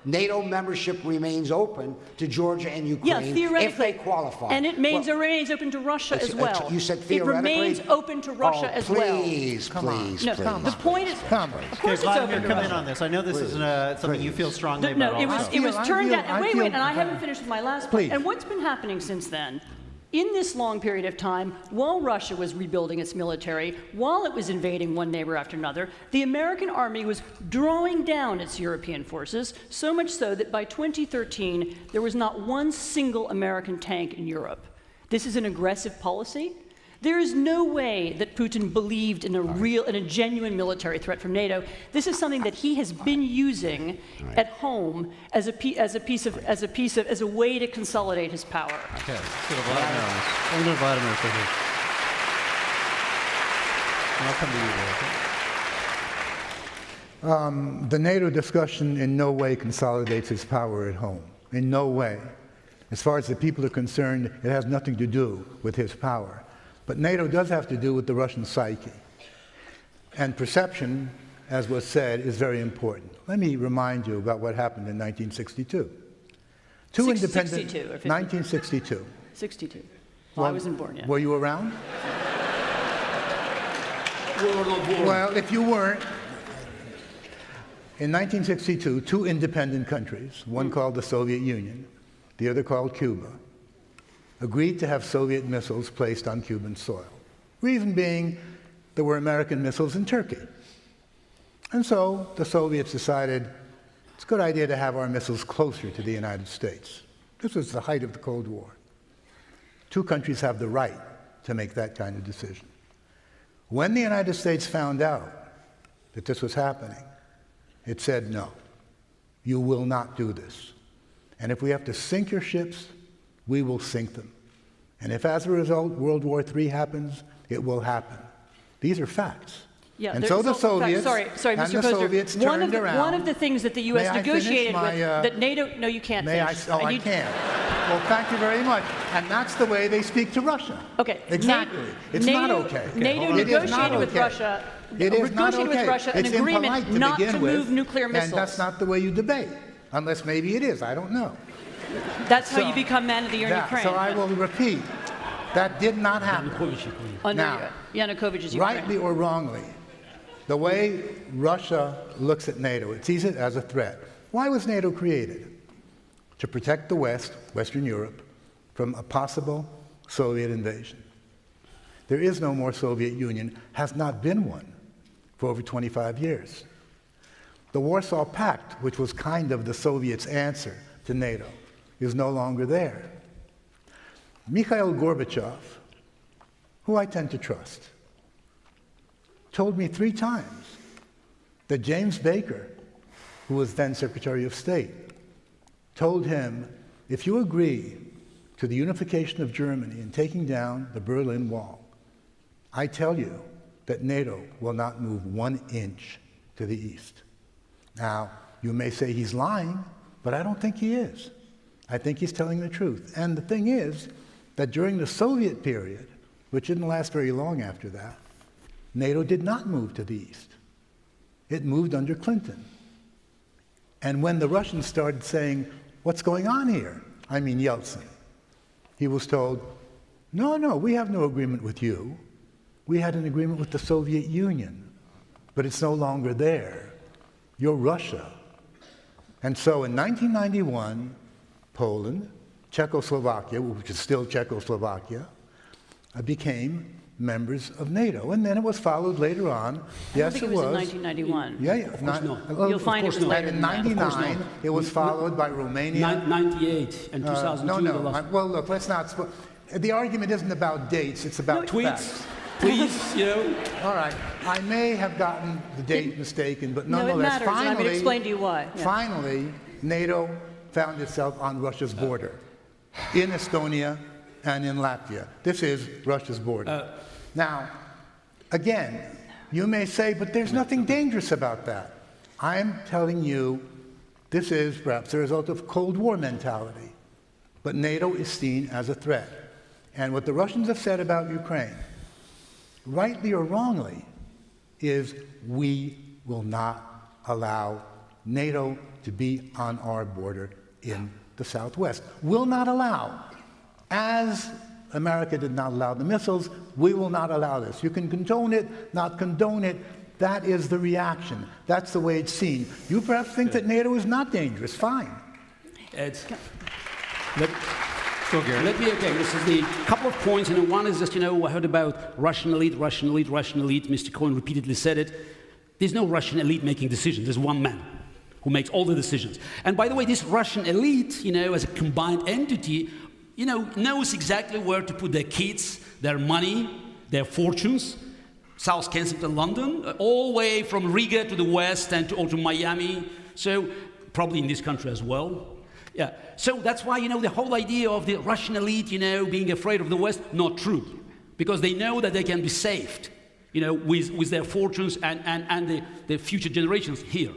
[SPEAKER 4] NATO membership remains open to Georgia and Ukraine if they qualify.
[SPEAKER 3] And it remains open to Russia as well.
[SPEAKER 4] You said theoretically?
[SPEAKER 3] It remains open to Russia as well.
[SPEAKER 4] Please.
[SPEAKER 3] The point is, of course it's open to
[SPEAKER 1] come
[SPEAKER 3] Russia.
[SPEAKER 1] in on this. I know this isn't something you feel strongly about.
[SPEAKER 3] It was turned down. And wait, and I haven't finished with my last point. And what's been happening since then? In this long period of time, while Russia was rebuilding its military, while it was invading one neighbor after another, the American army was drawing down its European forces, so much so that by 2013, there was not one single American tank in Europe. This is an aggressive policy. There is no way that Putin believed in a genuine military threat from NATO. This is something that he has been using at home as a way to consolidate his power.
[SPEAKER 1] Okay, let's go to Vladimir on this. We'll go to Vladimir for here. And I'll come to you.
[SPEAKER 2] The NATO discussion in no way consolidates its power at home. In no way. As far as the people are concerned, it has nothing to do with his power. But NATO does have to do with the Russian psyche. And perception, as was said, is very important. Let me remind you about what happened in 1962.
[SPEAKER 3] 1962.
[SPEAKER 2] 62.
[SPEAKER 3] Well, I wasn't born yet.
[SPEAKER 2] Were you around? Well, if you weren't, in 1962, 2 independent countries, one called the Soviet Union, the other called Cuba, agreed to have Soviet missiles placed on Cuban soil. Reason being, there were American missiles in Turkey. And so the Soviets decided it's a good idea to have our missiles closer to the United States. This was the height of the Cold War. 2 countries have the right to make that kind of decision. When the United States found out that this was happening, It said, no, you will not do this. And if we have to sink your ships, we will sink them. And if as a result World War III happens, it will happen. These are facts.
[SPEAKER 3] Yeah,
[SPEAKER 2] and so the Soviets,
[SPEAKER 3] sorry,
[SPEAKER 2] and
[SPEAKER 3] Mr.
[SPEAKER 2] the
[SPEAKER 3] Pozner,
[SPEAKER 2] Soviets turned around.
[SPEAKER 3] One of the things that the U.S.
[SPEAKER 2] May I
[SPEAKER 3] negotiated
[SPEAKER 2] finish my,
[SPEAKER 3] with, that NATO, no, you can't
[SPEAKER 2] May I?
[SPEAKER 3] finish.
[SPEAKER 2] Oh, I can't. Well, thank you very much. And that's the way they speak to Russia.
[SPEAKER 3] Okay.
[SPEAKER 2] Exactly. It's not okay.
[SPEAKER 3] NATO
[SPEAKER 2] It is not
[SPEAKER 3] negotiated with
[SPEAKER 2] okay.
[SPEAKER 3] Russia.
[SPEAKER 2] It is not
[SPEAKER 3] negotiated
[SPEAKER 2] okay.
[SPEAKER 3] with Russia an
[SPEAKER 2] It's impolite
[SPEAKER 3] agreement
[SPEAKER 2] to
[SPEAKER 3] not
[SPEAKER 2] begin
[SPEAKER 3] to
[SPEAKER 2] with,
[SPEAKER 3] move nuclear missiles.
[SPEAKER 2] And that's not the way you debate, unless maybe it is. I don't know.
[SPEAKER 3] That's how
[SPEAKER 2] So,
[SPEAKER 3] you become man of the year in Ukraine.
[SPEAKER 2] So I will repeat, that did not happen.
[SPEAKER 3] Under
[SPEAKER 2] Now,
[SPEAKER 3] Yanukovych's Ukraine.
[SPEAKER 2] rightly or wrongly, the way Russia looks at NATO, it sees it as a threat. Why was NATO created? To protect the West, Western Europe, from a possible Soviet invasion. There is no more Soviet Union, has not been one for over 25 years. The Warsaw Pact, which was kind of the Soviets' answer to NATO, is no longer there. Mikhail Gorbachev, who I tend to trust, told me 3 times that James Baker, who was then Secretary of State, told him, if you agree to the unification of Germany and taking down the Berlin Wall, I tell you that NATO will not move 1 inch to the east. Now, you may say he's lying, but I don't think he is. I think he's telling the truth. And the thing is that during the Soviet period, which didn't last very long after that, NATO did not move to the east. It moved under Clinton. And when the Russians started saying, what's going on here? I mean Yeltsin. He was told, no, we have no agreement with you. We had an agreement with the Soviet Union, but it's no longer there. You're Russia. And so in 1991, Poland, Czechoslovakia, which is still Czechoslovakia, became members of NATO. And then it was followed later on.
[SPEAKER 3] I think it was in 1991.
[SPEAKER 2] Yeah.
[SPEAKER 5] Of course not.
[SPEAKER 3] You'll find it was later
[SPEAKER 2] And in
[SPEAKER 3] than that.
[SPEAKER 2] 99, it was followed by Romania.
[SPEAKER 5] 98 and 2002.
[SPEAKER 2] Well, look, let's not. The argument isn't about dates, it's about
[SPEAKER 5] Tweets, please,
[SPEAKER 2] All right. I may have gotten the date mistaken, but nonetheless,
[SPEAKER 3] No, it matters, and I'm going to
[SPEAKER 2] finally,
[SPEAKER 3] explain to you why. Yeah.
[SPEAKER 2] finally, NATO found itself on Russia's border, in Estonia and in Latvia. This is Russia's border. Now, again, you may say, but there's nothing dangerous about that. I'm telling you, this is perhaps the result of Cold War mentality. But NATO is seen as a threat. And what the Russians have said about Ukraine, rightly or wrongly, is we will not allow NATO to be on our border in the Southwest. Will not allow. As America did not allow the missiles, we will not allow this. You can condone it, not condone it. That is the reaction. That's the way it's seen. You perhaps think that NATO is not dangerous. Fine.
[SPEAKER 5] Let me, okay, this is the couple of points, and one is just, I heard about Russian elite. Mr. Cohen repeatedly said it. There's no Russian elite making decisions. There's one man who makes all the decisions. And by the way, this Russian elite, as a combined entity, knows exactly where to put their kids, their money, their fortunes, South Kensington, London, all the way from Riga to the west and to Miami, so probably in this country as well. Yeah, so that's why, the whole idea of the Russian elite, being afraid of the West, not true. Because they know that they can be saved, with their fortunes and the future generations here.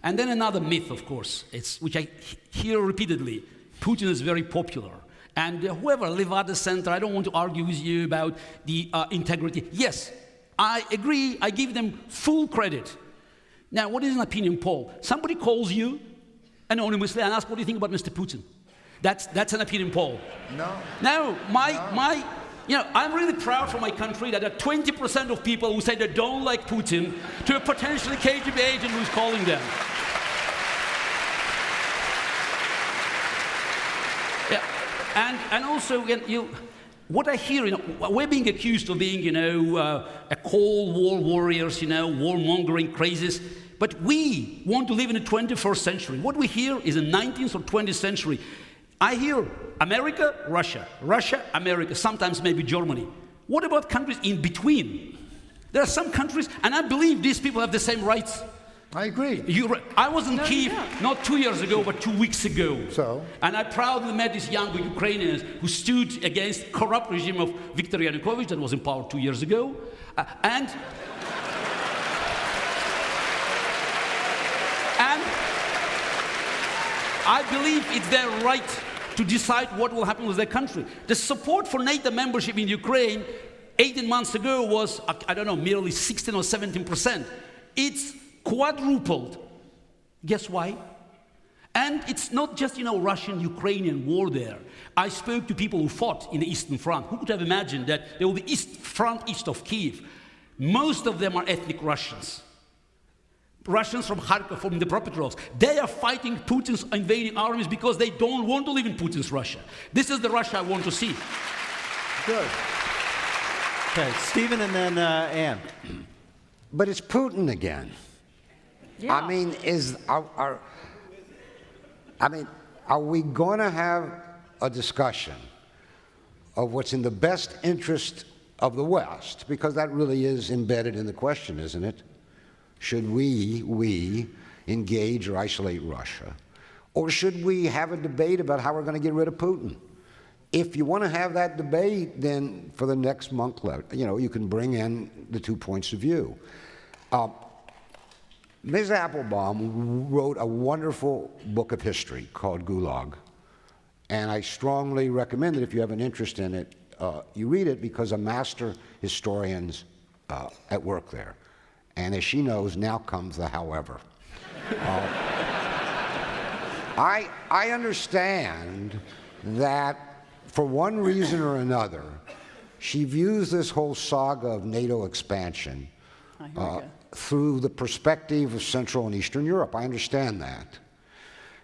[SPEAKER 5] And then another myth, of course, which I hear repeatedly. Putin is very popular. And whoever, Levada Center, I don't want to argue with you about the integrity. Yes, I agree, I give them full credit. Now, what is an opinion poll? Somebody calls you anonymously and asks, what do you think about Mr. Putin? That's an opinion poll.
[SPEAKER 2] No.
[SPEAKER 5] Now, I'm really proud for my country that there are 20% of people who say they don't like Putin to a potentially KGB agent who's calling them. Yeah. And also, what I hear, we're being accused of being, a Cold War warriors, warmongering crazes. But we want to live in the 21st century. What we hear is the 19th or 20th century. I hear America, Russia, America, sometimes maybe Germany. What about countries in between? There are some countries, and I believe these people have the same rights.
[SPEAKER 2] I agree.
[SPEAKER 5] I was in
[SPEAKER 3] No,
[SPEAKER 5] Kyiv
[SPEAKER 3] you don't.
[SPEAKER 5] not 2 years ago, but 2 weeks ago.
[SPEAKER 2] So?
[SPEAKER 5] And I proudly met these young Ukrainians who stood against corrupt regime of Viktor Yanukovych that was in power 2 years ago. And I believe it's their right to decide what will happen with their country. The support for NATO membership in Ukraine 18 months ago was, I don't know, merely 16 or 17%. It's quadrupled. Guess why? And it's not just, Russian-Ukrainian war there. I spoke to people who fought in the Eastern Front. Who could have imagined that there will be front east of Kyiv? Most of them are ethnic Russians. Russians from Kharkov, from the Dnipropetrovsk. They are fighting Putin's invading armies because they don't want to live in Putin's Russia. This is the Russia I want to see.
[SPEAKER 1] Good. Okay, Stephen and then Anne.
[SPEAKER 4] But it's Putin again.
[SPEAKER 3] Yeah.
[SPEAKER 4] I mean, are we going to have a discussion of what's in the best interest of the West? Because that really is embedded in the question, isn't it? Should we engage or isolate Russia? Or should we have a debate about how we're going to get rid of Putin? If you want to have that debate, then for the next month, you can bring in the 2 points of view. Ms. Applebaum wrote a wonderful book of history called Gulag. And I strongly recommend that if you have an interest in it, you read it, because a master historian's at work there. And as she knows, now comes the however. I understand that for one reason or another, she views this whole saga of NATO expansion through the perspective of Central and Eastern Europe. I understand that.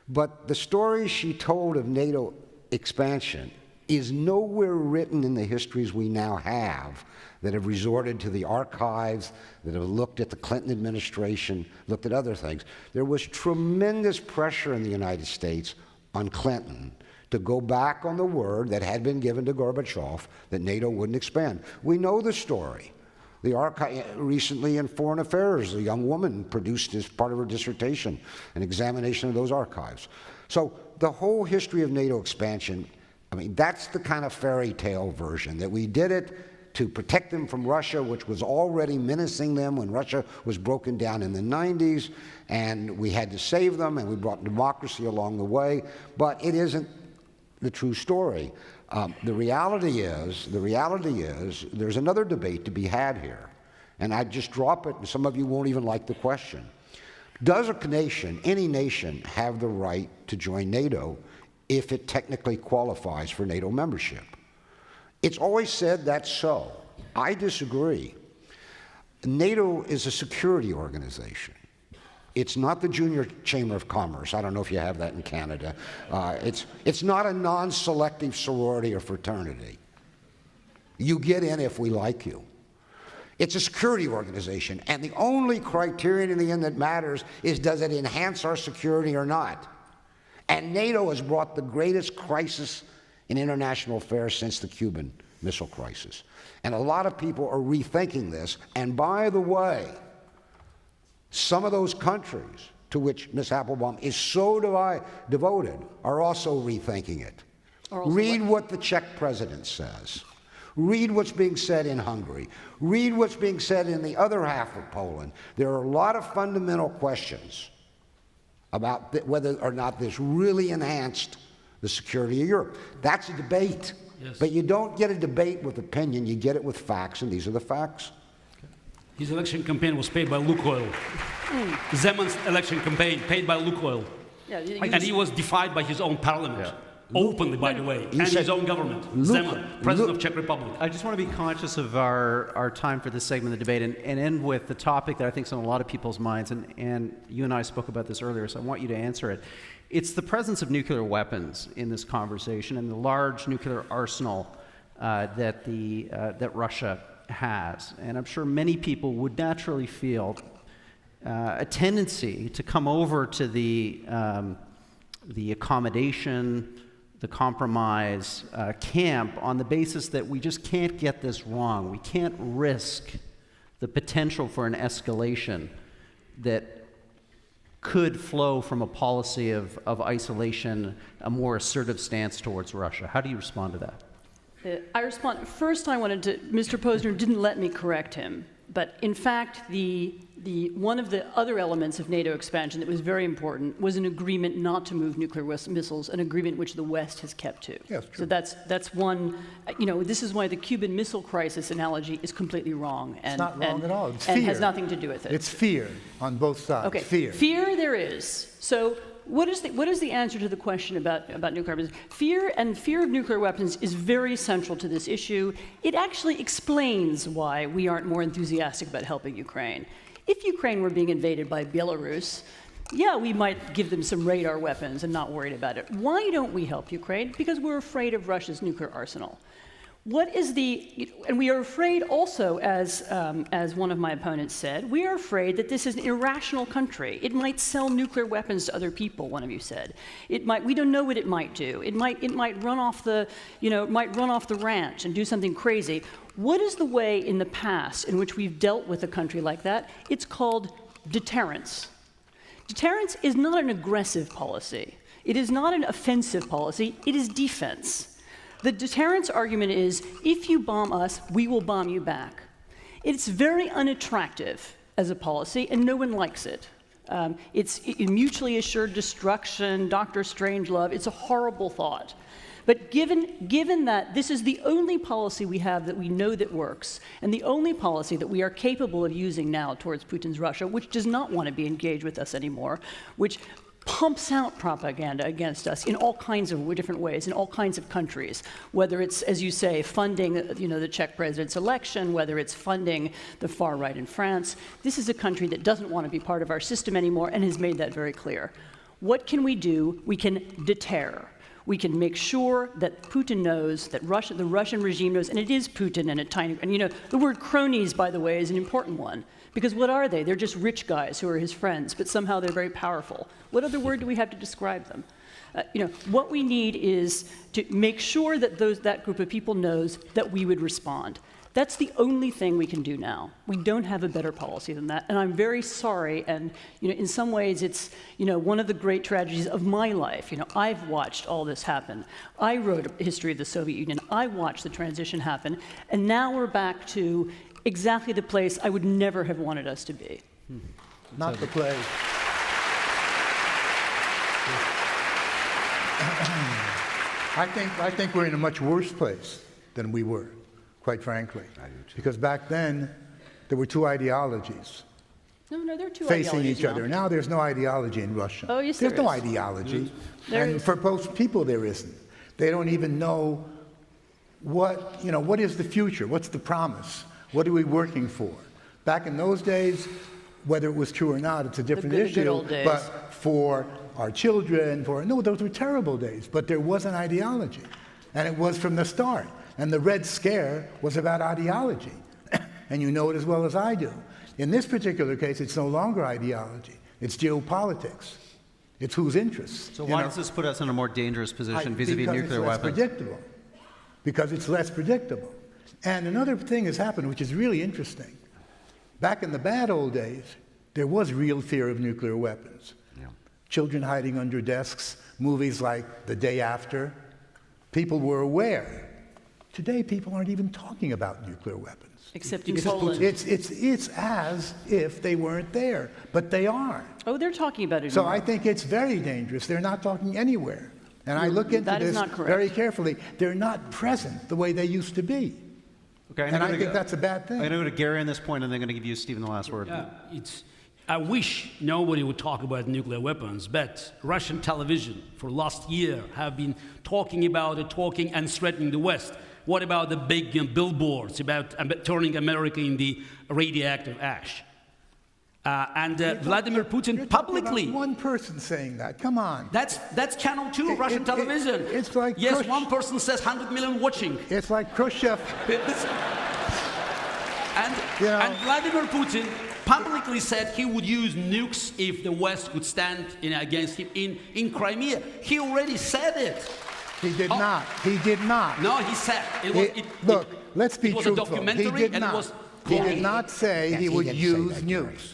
[SPEAKER 4] But the story she told of NATO expansion is nowhere written in the histories we now have that have resorted to the archives, that have looked at the Clinton administration, looked at other things. There was tremendous pressure in the United States on Clinton to go back on the word that had been given to Gorbachev that NATO wouldn't expand. We know the story. The archive recently in Foreign Affairs, a young woman produced as part of her dissertation an examination of those archives. So the whole history of NATO expansion, that's the kind of fairy tale version, that we did it to protect them from Russia, which was already menacing them when Russia was broken down in the 90s, and we had to save them, and we brought democracy along the way. But it isn't the true story. The reality is, there's another debate to be had here, and I just drop it, and some of you won't even like the question. Does a nation, any nation, have the right to join NATO if it technically qualifies for NATO membership? It's always said that's so. I disagree. NATO is a security organization. It's not the Junior Chamber of Commerce. I don't know if you have that in Canada. It's not a non-selective sorority or fraternity. You get in if we like you. It's a security organization, and the only criterion in the end that matters is, does it enhance our security or not? And NATO has brought the greatest crisis in international affairs since the Cuban Missile Crisis. And a lot of people are rethinking this. And by the way, some of those countries to which Ms. Applebaum is so devoted are also rethinking it. Read what the Czech president says. Read what's being said in Hungary. Read what's being said in the other half of Poland. There are a lot of fundamental questions about whether or not this really enhanced the security of Europe. That's a debate.
[SPEAKER 5] Yes.
[SPEAKER 4] But you don't get a debate with opinion, you get it with facts, and these are the facts.
[SPEAKER 5] His election campaign was paid by Lukoil. Zeman's election campaign paid by Lukoil.
[SPEAKER 3] Yeah,
[SPEAKER 5] And he was defied by his own parliament. Openly, by the way, and his own government. Zeman, president of Czech Republic.
[SPEAKER 1] I just want to be conscious of our time for this segment of the debate and end with the topic that I think is on a lot of people's minds, and you and I spoke about this earlier, so I want you to answer it. It's the presence of nuclear weapons in this conversation and the large nuclear arsenal that Russia has. And I'm sure many people would naturally feel a tendency to come over to the accommodation, the compromise camp on the basis that we just can't get this wrong. We can't risk the potential for an escalation that could flow from a policy of isolation, a more assertive stance towards Russia. How do you respond to that?
[SPEAKER 3] I respond. First, I wanted to. Mr. Pozner didn't let me correct him, but in fact, one of the other elements of NATO expansion that was very important was an agreement not to move nuclear missiles, an agreement which the West has kept to.
[SPEAKER 2] Yes, true.
[SPEAKER 3] So that's one. This is why the Cuban Missile Crisis analogy is completely wrong.
[SPEAKER 2] It's not wrong at all. It's
[SPEAKER 3] and
[SPEAKER 2] fear.
[SPEAKER 3] has nothing to do with it.
[SPEAKER 2] It's fear on both sides.
[SPEAKER 3] Okay.
[SPEAKER 2] Fear.
[SPEAKER 3] Fear there is. So what is the answer to the question about nuclear weapons? Fear of nuclear weapons is very central to this issue. It actually explains why we aren't more enthusiastic about helping Ukraine. If Ukraine were being invaded by Belarus, yeah, we might give them some radar weapons and not worried about it. Why don't we help Ukraine? Because we're afraid of Russia's nuclear arsenal. And we are afraid also, as one of my opponents said, we are afraid that this is an irrational country. It might sell nuclear weapons to other people, one of you said. We don't know what it might do. It might run off the ranch and do something crazy. What is the way in the past in which we've dealt with a country like that? It's called deterrence. Deterrence is not an aggressive policy. It is not an offensive policy. It is defense. The deterrence argument is, if you bomb us, we will bomb you back. It's very unattractive as a policy, and no one likes it. It's mutually assured destruction, Dr. Strangelove. It's a horrible thought. But given that this is the only policy we have that we know that works, and the only policy that we are capable of using now towards Putin's Russia, which does not want to be engaged with us anymore, which pumps out propaganda against us in all kinds of different ways, in all kinds of countries, whether it's, as you say, funding the Czech president's election, whether it's funding the far right in France. This is a country that doesn't want to be part of our system anymore and has made that very clear. What can we do? We can deter. We can make sure that Putin knows, that the Russian regime knows, and it is Putin and the word cronies, by the way, is an important one. Because what are they? They're just rich guys who are his friends, but somehow they're very powerful. What other word do we have to describe them? What we need is to make sure that that group of people knows that we would respond. That's the only thing we can do now. We don't have a better policy than that, and I'm very sorry. And in some ways, it's one of the great tragedies of my life. I've watched all this happen. I wrote a history of the Soviet Union. I watched the transition happen, and now we're back to exactly the place I would never have wanted us to be.
[SPEAKER 2] Not the place. I think we're in a much worse place than we were, quite frankly. Because back then, there were two ideologies
[SPEAKER 3] No, there are two
[SPEAKER 2] facing
[SPEAKER 3] ideologies
[SPEAKER 2] each other. Now there's no ideology in Russia.
[SPEAKER 3] Oh, yes,
[SPEAKER 2] there's
[SPEAKER 3] there
[SPEAKER 2] no
[SPEAKER 3] is.
[SPEAKER 2] ideology.
[SPEAKER 3] There
[SPEAKER 2] And
[SPEAKER 3] is.
[SPEAKER 2] for most people, there isn't. They don't even know what is the future? What's the promise? What are we working for? Back in those days, whether it was true or not, it's a different
[SPEAKER 3] good
[SPEAKER 2] issue.
[SPEAKER 3] old days.
[SPEAKER 2] But for our children, those were terrible days. But there was an ideology, and it was from the start. And the Red Scare was about ideology, and you know it as well as I do. In this particular case, it's no longer ideology. It's geopolitics. It's whose interests.
[SPEAKER 1] So why does this put us in a more dangerous position vis-a-vis nuclear weapons?
[SPEAKER 2] Predictable. Because it's less predictable. And another thing has happened which is really interesting. Back in the bad old days, there was real fear of nuclear weapons.
[SPEAKER 4] Yeah.
[SPEAKER 2] Children hiding under desks, movies like The Day After. People were aware. Today, people aren't even talking about nuclear weapons.
[SPEAKER 3] Except in
[SPEAKER 2] It's
[SPEAKER 3] Poland.
[SPEAKER 2] it's as if they weren't there, but they are.
[SPEAKER 3] Oh, they're talking about it.
[SPEAKER 2] So
[SPEAKER 3] in
[SPEAKER 2] I
[SPEAKER 3] Europe.
[SPEAKER 2] think it's very dangerous. They're not talking anywhere. And I look into
[SPEAKER 3] That is
[SPEAKER 2] this
[SPEAKER 3] not correct.
[SPEAKER 2] very carefully. They're not present the way they used to be.
[SPEAKER 1] Okay,
[SPEAKER 2] And I think that's a bad thing.
[SPEAKER 1] I'm going to go to Garry on this point, and then I'm going to give you, Stephen, the last word.
[SPEAKER 5] I wish nobody would talk about nuclear weapons, but Russian television for last year have been talking about it, talking and threatening the West. What about the big billboards about turning America in the radioactive ash? Vladimir Putin publicly.
[SPEAKER 2] About one person saying that. Come on.
[SPEAKER 5] That's Channel 2, Russian television.
[SPEAKER 2] It's like
[SPEAKER 5] yes, one person says 100 million watching.
[SPEAKER 2] It's like Khrushchev.
[SPEAKER 5] And Vladimir Putin publicly said he would use nukes if the West would stand against him in Crimea. He already said it.
[SPEAKER 2] He did not. He did not.
[SPEAKER 5] No, he said it.
[SPEAKER 2] Look, let's be
[SPEAKER 5] it was
[SPEAKER 2] truthful.
[SPEAKER 5] A documentary
[SPEAKER 2] He did
[SPEAKER 5] and
[SPEAKER 2] not.
[SPEAKER 5] It was
[SPEAKER 2] He did not say
[SPEAKER 4] Yes,
[SPEAKER 2] he
[SPEAKER 4] he
[SPEAKER 2] would
[SPEAKER 4] didn't say
[SPEAKER 2] use
[SPEAKER 4] that,
[SPEAKER 2] nukes.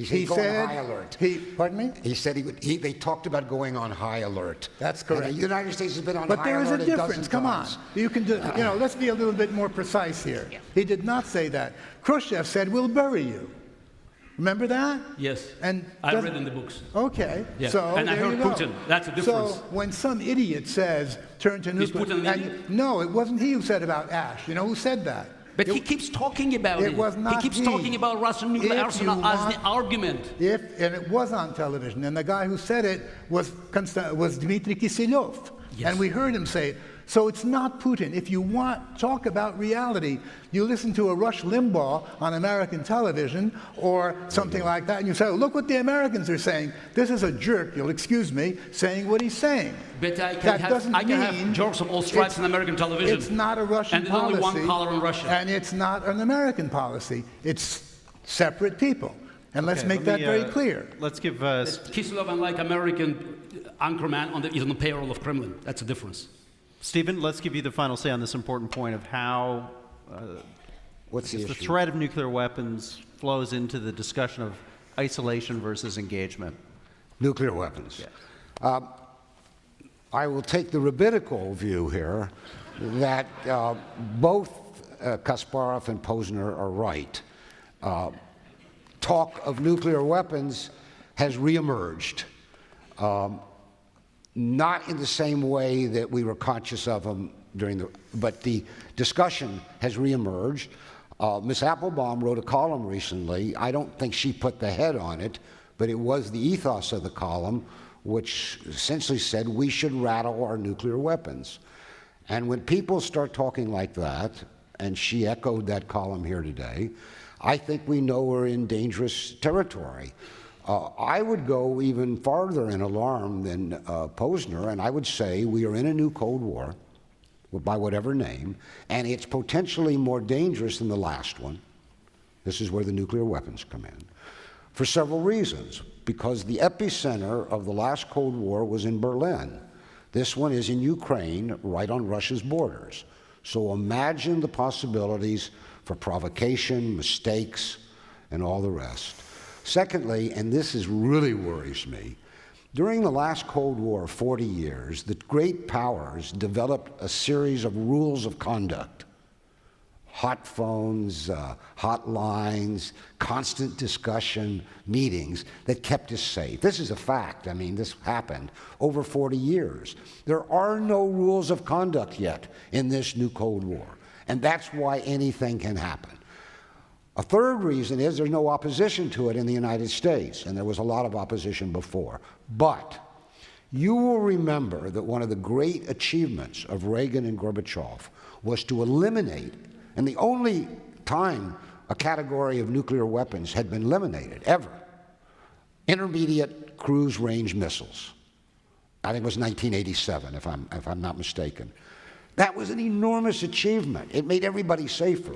[SPEAKER 4] He said go on high alert.
[SPEAKER 2] Pardon me?
[SPEAKER 4] He said they talked about going on high alert.
[SPEAKER 2] That's correct.
[SPEAKER 4] And the United States has been on
[SPEAKER 2] But
[SPEAKER 4] high
[SPEAKER 2] there is
[SPEAKER 4] alert
[SPEAKER 2] a difference. Come on. You can do, let's be a little bit more precise here. He did not say that. Khrushchev said, we'll bury you. Remember that?
[SPEAKER 5] Yes.
[SPEAKER 2] And
[SPEAKER 5] I read in the books.
[SPEAKER 2] Okay.
[SPEAKER 5] Yeah.
[SPEAKER 2] So
[SPEAKER 5] And I
[SPEAKER 2] there
[SPEAKER 5] heard
[SPEAKER 2] you go.
[SPEAKER 5] Putin. That's a difference.
[SPEAKER 2] So when some idiot says turn to nuclear,
[SPEAKER 5] Putin an idiot?
[SPEAKER 2] no, it wasn't he who said about ash. You know who said that?
[SPEAKER 5] But he keeps talking about it.
[SPEAKER 2] It was not
[SPEAKER 5] he keeps
[SPEAKER 2] he.
[SPEAKER 5] talking about Russian nuclear
[SPEAKER 2] If
[SPEAKER 5] arsenal
[SPEAKER 2] you
[SPEAKER 5] as
[SPEAKER 2] want-
[SPEAKER 5] the argument.
[SPEAKER 2] And it was on television, and the guy who said it was Dmitry Kiselyov,
[SPEAKER 5] Yes.
[SPEAKER 2] and we heard him say it. So it's not Putin. If you want talk about reality, you listen to a Rush Limbaugh on American television or something like that, and you say, oh, look what the Americans are saying. This is a jerk, you'll excuse me, saying what he's saying.
[SPEAKER 5] But I
[SPEAKER 2] That
[SPEAKER 5] can,
[SPEAKER 2] doesn't
[SPEAKER 5] have
[SPEAKER 2] mean
[SPEAKER 5] jokes of all stripes
[SPEAKER 2] it's-
[SPEAKER 5] in American television.
[SPEAKER 2] It's not a Russian
[SPEAKER 5] and there's
[SPEAKER 2] policy.
[SPEAKER 5] only one color in Russia.
[SPEAKER 2] And it's not an American policy. It's separate people. And let's make that very clear.
[SPEAKER 1] Let's give
[SPEAKER 5] Kiselyov, unlike American anchorman, is on the payroll of Kremlin. That's the difference.
[SPEAKER 1] Stephen, let's give you the final say on this important point of how
[SPEAKER 4] What's the
[SPEAKER 1] the
[SPEAKER 4] issue?
[SPEAKER 1] threat of nuclear weapons flows into the discussion of isolation versus engagement.
[SPEAKER 4] Nuclear weapons. I will take the rabbinical view here that both Kasparov and Pozner are right. Talk of nuclear weapons has reemerged. Not in the same way that we were conscious of them but the discussion has reemerged. Ms. Applebaum wrote a column recently. I don't think she put the head on it, but it was the ethos of the column, which essentially said we should rattle our nuclear weapons. And when people start talking like that, and she echoed that column here today, I think we know we're in dangerous territory. I would go even farther in alarm than Pozner, and I would say we are in a new Cold War, by whatever name, and it's potentially more dangerous than the last one. This is where the nuclear weapons come in, for several reasons. Because the epicenter of the last Cold War was in Berlin. This one is in Ukraine, right on Russia's borders. So imagine the possibilities for provocation, mistakes, and all the rest. Secondly, and this really worries me, during the last Cold War, 40 years, the great powers developed a series of rules of conduct. Hot phones, hotlines, constant discussion, meetings that kept us safe. This is a fact. I mean, this happened over 40 years. There are no rules of conduct yet in this new Cold War, and that's why anything can happen. A third reason is there's no opposition to it in the United States, and there was a lot of opposition before. But you will remember that one of the great achievements of Reagan and Gorbachev was to eliminate, and the only time a category of nuclear weapons had been eliminated, ever, intermediate cruise range missiles. I think it was 1987, if I'm not mistaken. That was an enormous achievement. It made everybody safer.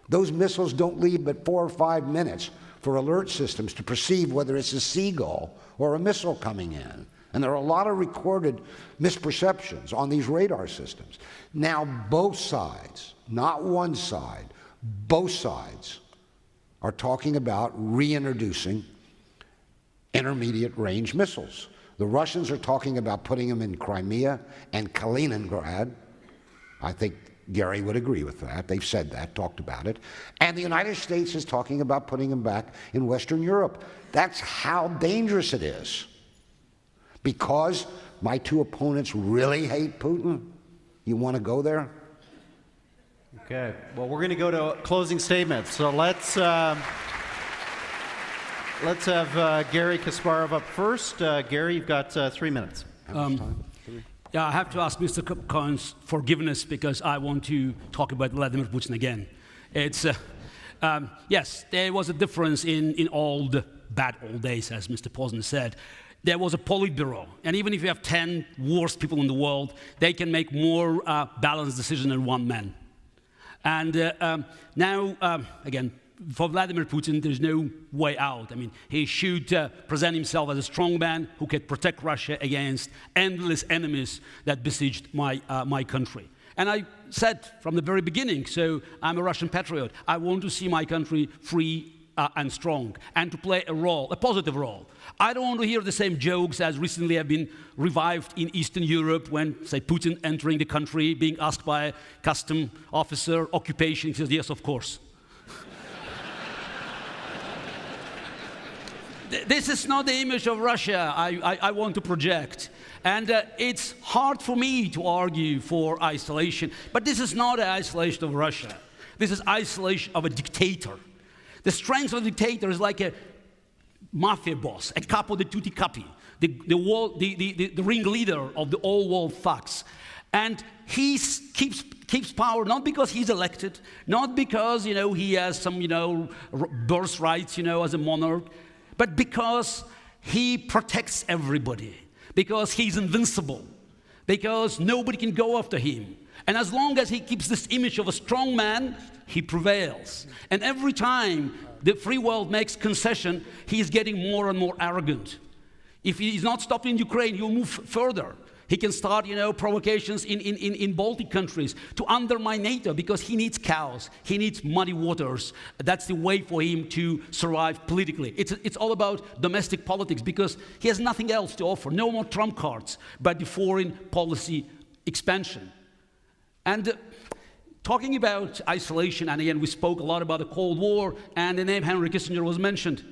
[SPEAKER 4] Those missiles don't leave but 4 or 5 minutes for alert systems to perceive whether it's a seagull or a missile coming in. And there are a lot of recorded misperceptions on these radar systems. Now both sides, not one side, both sides are talking about reintroducing intermediate range missiles. The Russians are talking about putting them in Crimea and Kaliningrad. I think Garry would agree with that. They've said that, talked about it. And the United States is talking about putting them back in Western Europe. That's how dangerous it is. Because my two opponents really hate Putin? You want to go there?
[SPEAKER 1] Okay. Well, we're going to go to closing statements. So let's have Garry Kasparov up first. Garry, you've got 3 minutes.
[SPEAKER 5] Yeah, I have to ask Mr. Cohen's forgiveness because I want to talk about Vladimir Putin again. It's, yes, there was a difference in bad old days, as Mr. Pozner said. There was a Politburo, and even if you have 10 worst people in the world, they can make more balanced decisions than one man. And now, again, for Vladimir Putin, there's no way out. I mean, he should present himself as a strong man who can protect Russia against endless enemies that besieged my country. And I said from the very beginning, so I'm a Russian patriot. I want to see my country free and strong, and to play a role, a positive role. I don't want to hear the same jokes as recently have been revived in Eastern Europe when, say, Putin entering the country, being asked by a custom officer, occupation, he says, yes, of course. This is not the image of Russia I want to project. And it's hard for me to argue for isolation, but this is not an isolation of Russia. This is isolation of a dictator. The strength of a dictator is like a mafia boss, a capo di tutti capi, the ringleader of the all-world thugs. And he keeps power not because he's elected, not because, he has some, birthrights, as a monarch, but because he protects everybody, because he's invincible, because nobody can go after him. And as long as he keeps this image of a strong man, he prevails. And every time the free world makes concession, he's getting more and more arrogant. If he's not stopped in Ukraine, he'll move further. He can start, provocations in Baltic countries to undermine NATO because he needs cows, he needs muddy waters. That's the way for him to survive politically. It's all about domestic politics because he has nothing else to offer. No more trump cards, but the foreign policy expansion. And talking about isolation, and again, we spoke a lot about the Cold War, and the name Henry Kissinger was mentioned.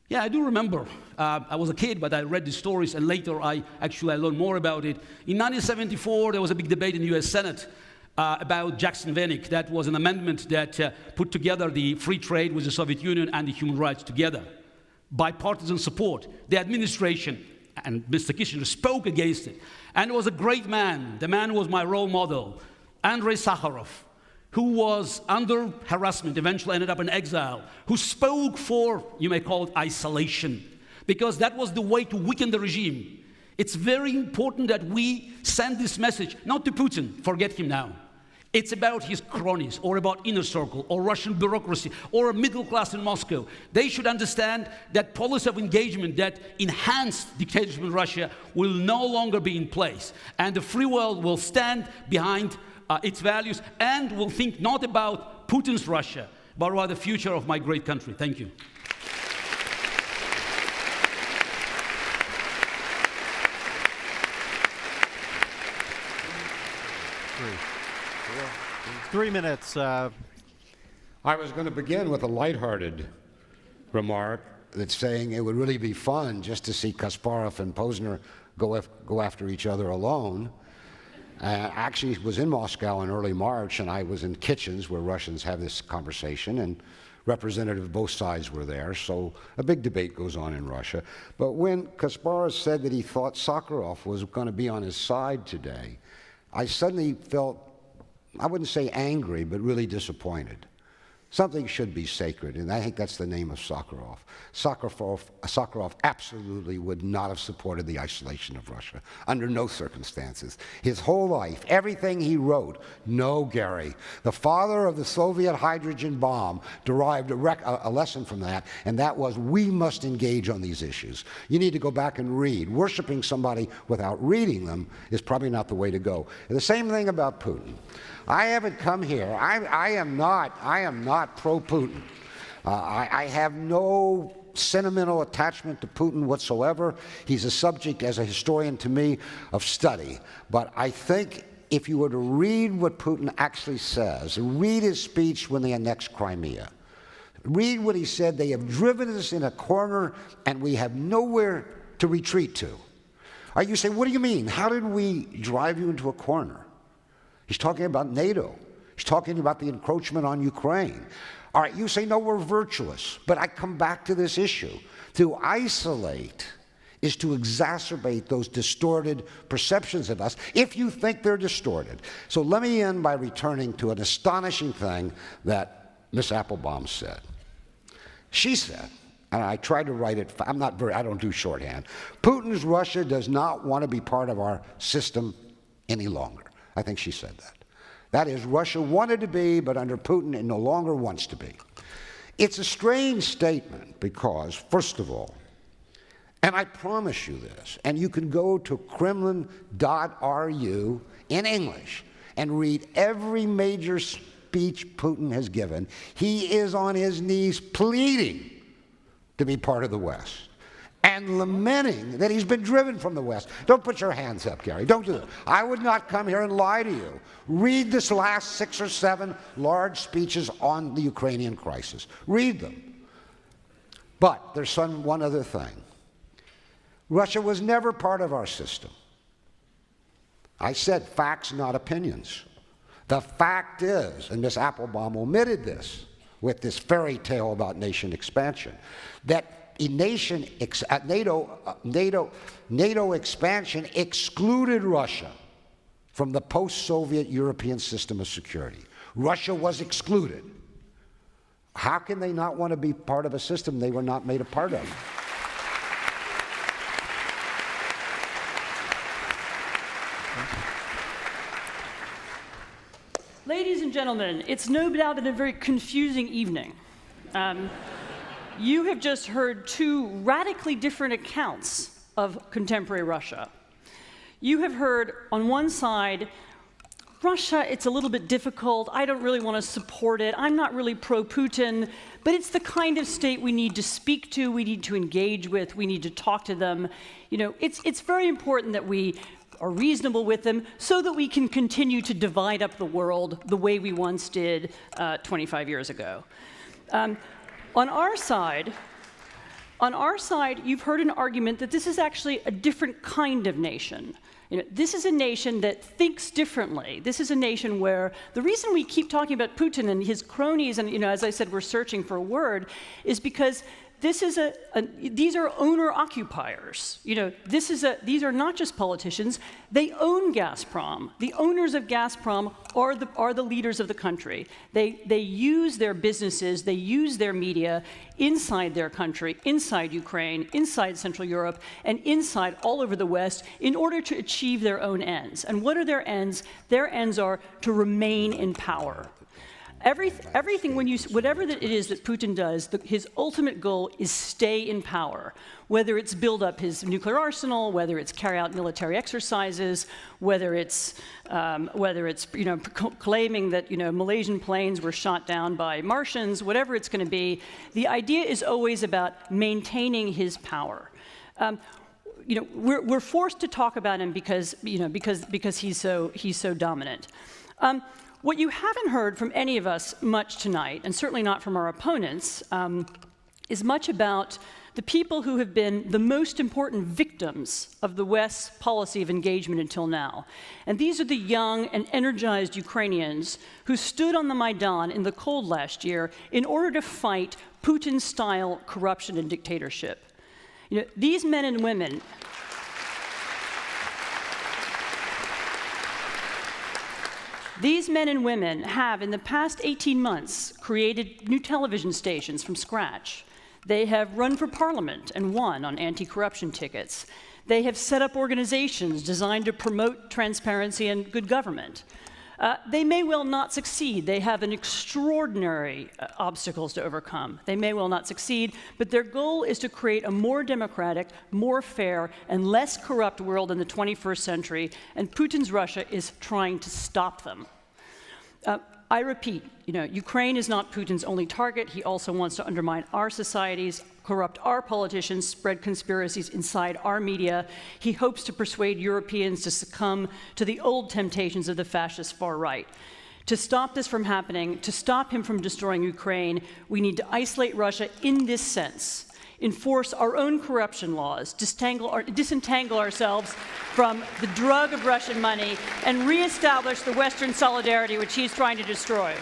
[SPEAKER 5] Yeah, I do remember. I was a kid, but I read the stories, and later I learned more about it. In 1974, there was a big debate in the US Senate about Jackson-Vanik. That was an amendment that put together the free trade with the Soviet Union and the human rights together. Bipartisan support. The administration and Mr. Kissinger spoke against it. And it was a great man. The man was my role model, Andrei Sakharov, who was under harassment, eventually ended up in exile, who spoke for, you may call it isolation, because that was the way to weaken the regime. It's very important that we send this message, not to Putin, forget him now. It's about his cronies, or about inner circle, or Russian bureaucracy, or a middle class in Moscow. They should understand that policy of engagement that enhanced dictatorship in Russia will no longer be in place, and the free world will stand behind its values and will think not about Putin's Russia, but rather the future of my great country. Thank you.
[SPEAKER 1] Three minutes.
[SPEAKER 4] I was going to begin with a lighthearted remark that's saying it would really be fun just to see Kasparov and Pozner go after each other alone. Actually, was in Moscow in early March, and I was in kitchens where Russians have this conversation, and representatives of both sides were there, so a big debate goes on in Russia. But when Kasparov said that he thought Sakharov was going to be on his side today, I suddenly felt, I wouldn't say angry, but really disappointed. Something should be sacred, and I think that's the name of Sakharov. Sakharov absolutely would not have supported the isolation of Russia, under no circumstances. His whole life, everything he wrote, no, Garry, the father of the Soviet hydrogen bomb derived a lesson from that, and that was we must engage on these issues. You need to go back and read. Worshipping somebody without reading them is probably not the way to go. And the same thing about Putin. I haven't come here. I am not pro-Putin. I have no sentimental attachment to Putin whatsoever. He's a subject, as a historian to me, of study. But I think if you were to read what Putin actually says, read his speech when they annexed Crimea, read what he said, they have driven us in a corner and we have nowhere to retreat to. You say, what do you mean? How did we drive you into a corner? He's talking about NATO. He's talking about the encroachment on Ukraine. All right, you say, no, we're virtuous. But I come back to this issue. To isolate is to exacerbate those distorted perceptions of us if you think they're distorted. So let me end by returning to an astonishing thing that Miss Applebaum said. She said, and I tried to write it, I don't do shorthand, Putin's Russia does not want to be part of our system any longer. I think she said that. That is, Russia wanted to be, but under Putin, it no longer wants to be. It's a strange statement because, first of all, and I promise you this, and you can go to Kremlin.ru in English and read every major speech Putin has given, he is on his knees pleading to be part of the West and lamenting that he's been driven from the West. Don't put your hands up, Garry. Don't do it. I would not come here and lie to you. Read this last 6 or 7 large speeches on the Ukrainian crisis. Read them. But there's one other thing. Russia was never part of our system. I said facts, not opinions. The fact is, and Ms. Applebaum omitted this with this fairy tale about nation expansion, that NATO expansion excluded Russia from the post-Soviet European system of security. Russia was excluded. How can they not want to be part of a system they were not made a part of?
[SPEAKER 3] Ladies and gentlemen, it's no doubt been a very confusing evening. You have just heard 2 radically different accounts of contemporary Russia. You have heard, on one side, Russia, it's a little bit difficult. I don't really want to support it. I'm not really pro-Putin, but it's the kind of state we need to speak to, we need to engage with, we need to talk to them. You know, it's very important that we are reasonable with them so that we can continue to divide up the world the way we once did 25 years ago. On our side, you've heard an argument that this is actually a different kind of nation. You know, this is a nation that thinks differently. This is a nation where the reason we keep talking about Putin and his cronies, and, you know, as I said, we're searching for a word, is because these are owner-occupiers. You know, these are not just politicians. They own Gazprom. The owners of Gazprom are the leaders of the country. They use their businesses, they use their media inside their country, inside Ukraine, inside Central Europe, and inside all over the West in order to achieve their own ends. And what are their ends? Their ends are to remain in power. Everything, whatever it is that Putin does, his ultimate goal is stay in power. Whether it's build up his nuclear arsenal, whether it's carry out military exercises, whether it's claiming that Malaysian planes were shot down by Martians, whatever it's going to be, the idea is always about maintaining his power. We're forced to talk about him because he's so dominant. What you haven't heard from any of us much tonight, and certainly not from our opponents, is much about the people who have been the most important victims of the West's policy of engagement until now. And these are the young and energized Ukrainians who stood on the Maidan in the cold last year in order to fight Putin-style corruption and dictatorship. These men and women have, in the past 18 months, created new television stations from scratch. They have run for parliament and won on anti-corruption tickets. They have set up organizations designed to promote transparency and good government. They may well not succeed. They have an extraordinary obstacles to overcome. They may well not succeed, but their goal is to create a more democratic, more fair, and less corrupt world in the 21st century, and Putin's Russia is trying to stop them. I repeat, Ukraine is not Putin's only target. He also wants to undermine our societies, corrupt our politicians, spread conspiracies inside our media. He hopes to persuade Europeans to succumb to the old temptations of the fascist far right. To stop this from happening, to stop him from destroying Ukraine, we need to isolate Russia in this sense, enforce our own corruption laws, disentangle ourselves from the drug of Russian money, and reestablish the Western solidarity which he's trying to destroy.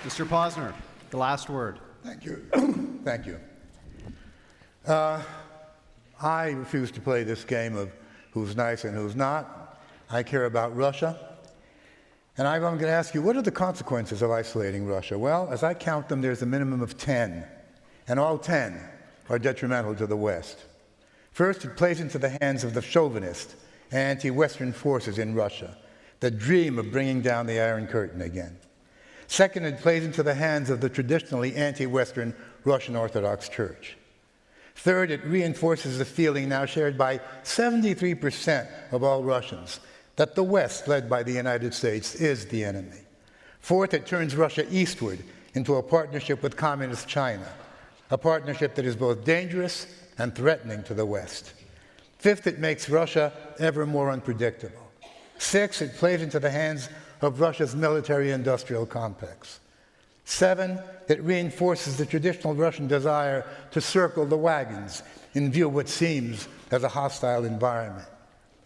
[SPEAKER 1] Mr. Pozner, the last word.
[SPEAKER 2] Thank you. Thank you. I refuse to play this game of who's nice and who's not. I care about Russia. And I'm going to ask you, what are the consequences of isolating Russia? Well, as I count them, there's a minimum of 10. And all 10 are detrimental to the West. First, it plays into the hands of the chauvinist, anti-Western forces in Russia that dream of bringing down the Iron Curtain again. Second, it plays into the hands of the traditionally anti-Western Russian Orthodox Church. Third, it reinforces the feeling now shared by 73% of all Russians that the West, led by the United States, is the enemy. Fourth, it turns Russia eastward into a partnership with Communist China, a partnership that is both dangerous and threatening to the West. Fifth, it makes Russia ever more unpredictable. Sixth, it plays into the hands of Russia's military-industrial complex. Seven, it reinforces the traditional Russian desire to circle the wagons in view of what seems as a hostile environment.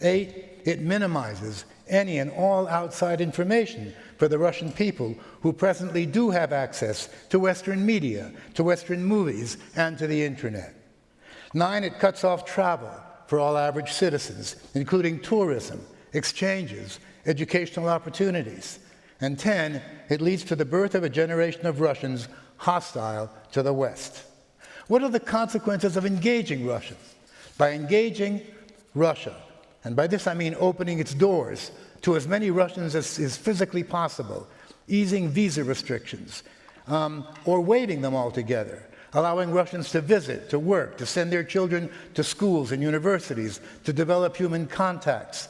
[SPEAKER 2] Eight, it minimizes any and all outside information for the Russian people who presently do have access to Western media, to Western movies, and to the internet. Nine, it cuts off travel for all average citizens, including tourism, exchanges, educational opportunities. And 10, it leads to the birth of a generation of Russians hostile to the West. What are the consequences of engaging Russia? By engaging Russia, and by this I mean opening its doors to as many Russians as is physically possible, easing visa restrictions, or waiving them altogether, allowing Russians to visit, to work, to send their children to schools and universities, to develop human contacts.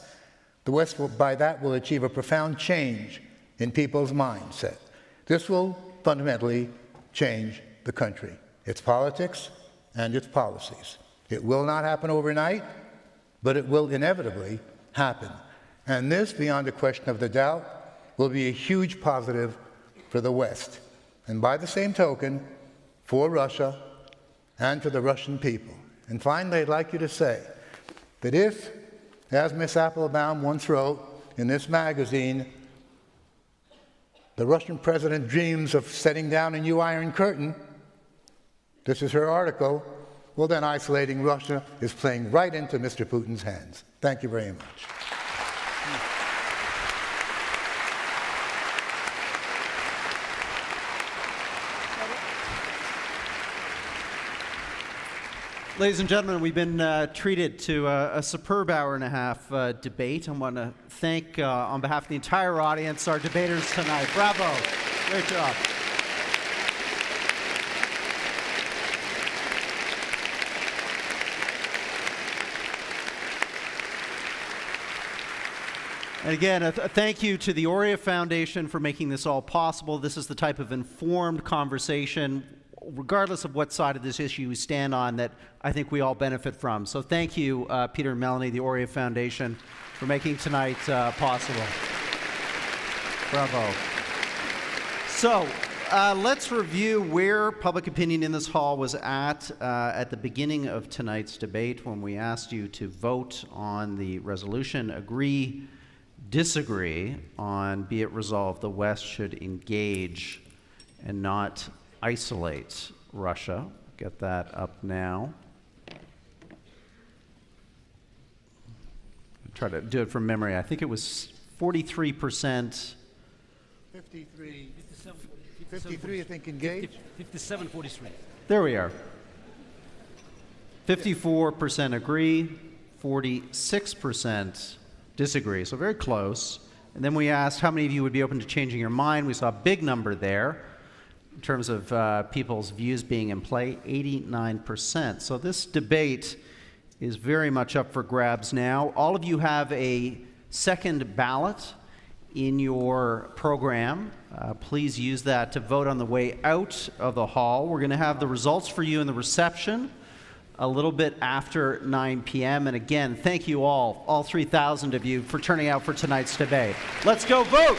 [SPEAKER 2] The West, by that, will achieve a profound change in people's mindset. This will fundamentally change the country, its politics and its policies. It will not happen overnight, but it will inevitably happen. And this, beyond a question of the doubt, will be a huge positive for the West. And by the same token, for Russia and for the Russian people. And finally, I'd like you to say that if, as Miss Applebaum once wrote in this magazine, the Russian president dreams of setting down a new Iron Curtain, this is her article, well then isolating Russia is playing right into Mr. Putin's hands. Thank you very much.
[SPEAKER 1] Ladies and gentlemen, we've been treated to a superb hour and a half debate. I want to thank, on behalf of the entire audience, our debaters tonight. Bravo. Great job. And again, a thank you to the Aurea Foundation for making this all possible. This is the type of informed conversation, regardless of what side of this issue you stand on, that I think we all benefit from. So thank you, Peter and Melanie, the Aurea Foundation, for making tonight possible. Bravo. So let's review where public opinion in this hall was at the beginning of tonight's debate when we asked you to vote on the resolution, agree, disagree on, be it resolved, the West should engage and not isolate Russia. Get that up now. Try to do it from memory. I think it was 43%.
[SPEAKER 2] 53, I think, engaged.
[SPEAKER 5] 57-43.
[SPEAKER 1] There we are. 54% agree, 46% disagree. So very close. And then we asked how many of you would be open to changing your mind. We saw a big number there in terms of people's views being in play, 89%. So this debate is very much up for grabs now. All of you have a second ballot in your program. Please use that to vote on the way out of the hall. We're going to have the results for you in the reception a little bit after 9 p.m. And again, thank you all 3,000 of you, for turning out for tonight's debate. Let's go vote!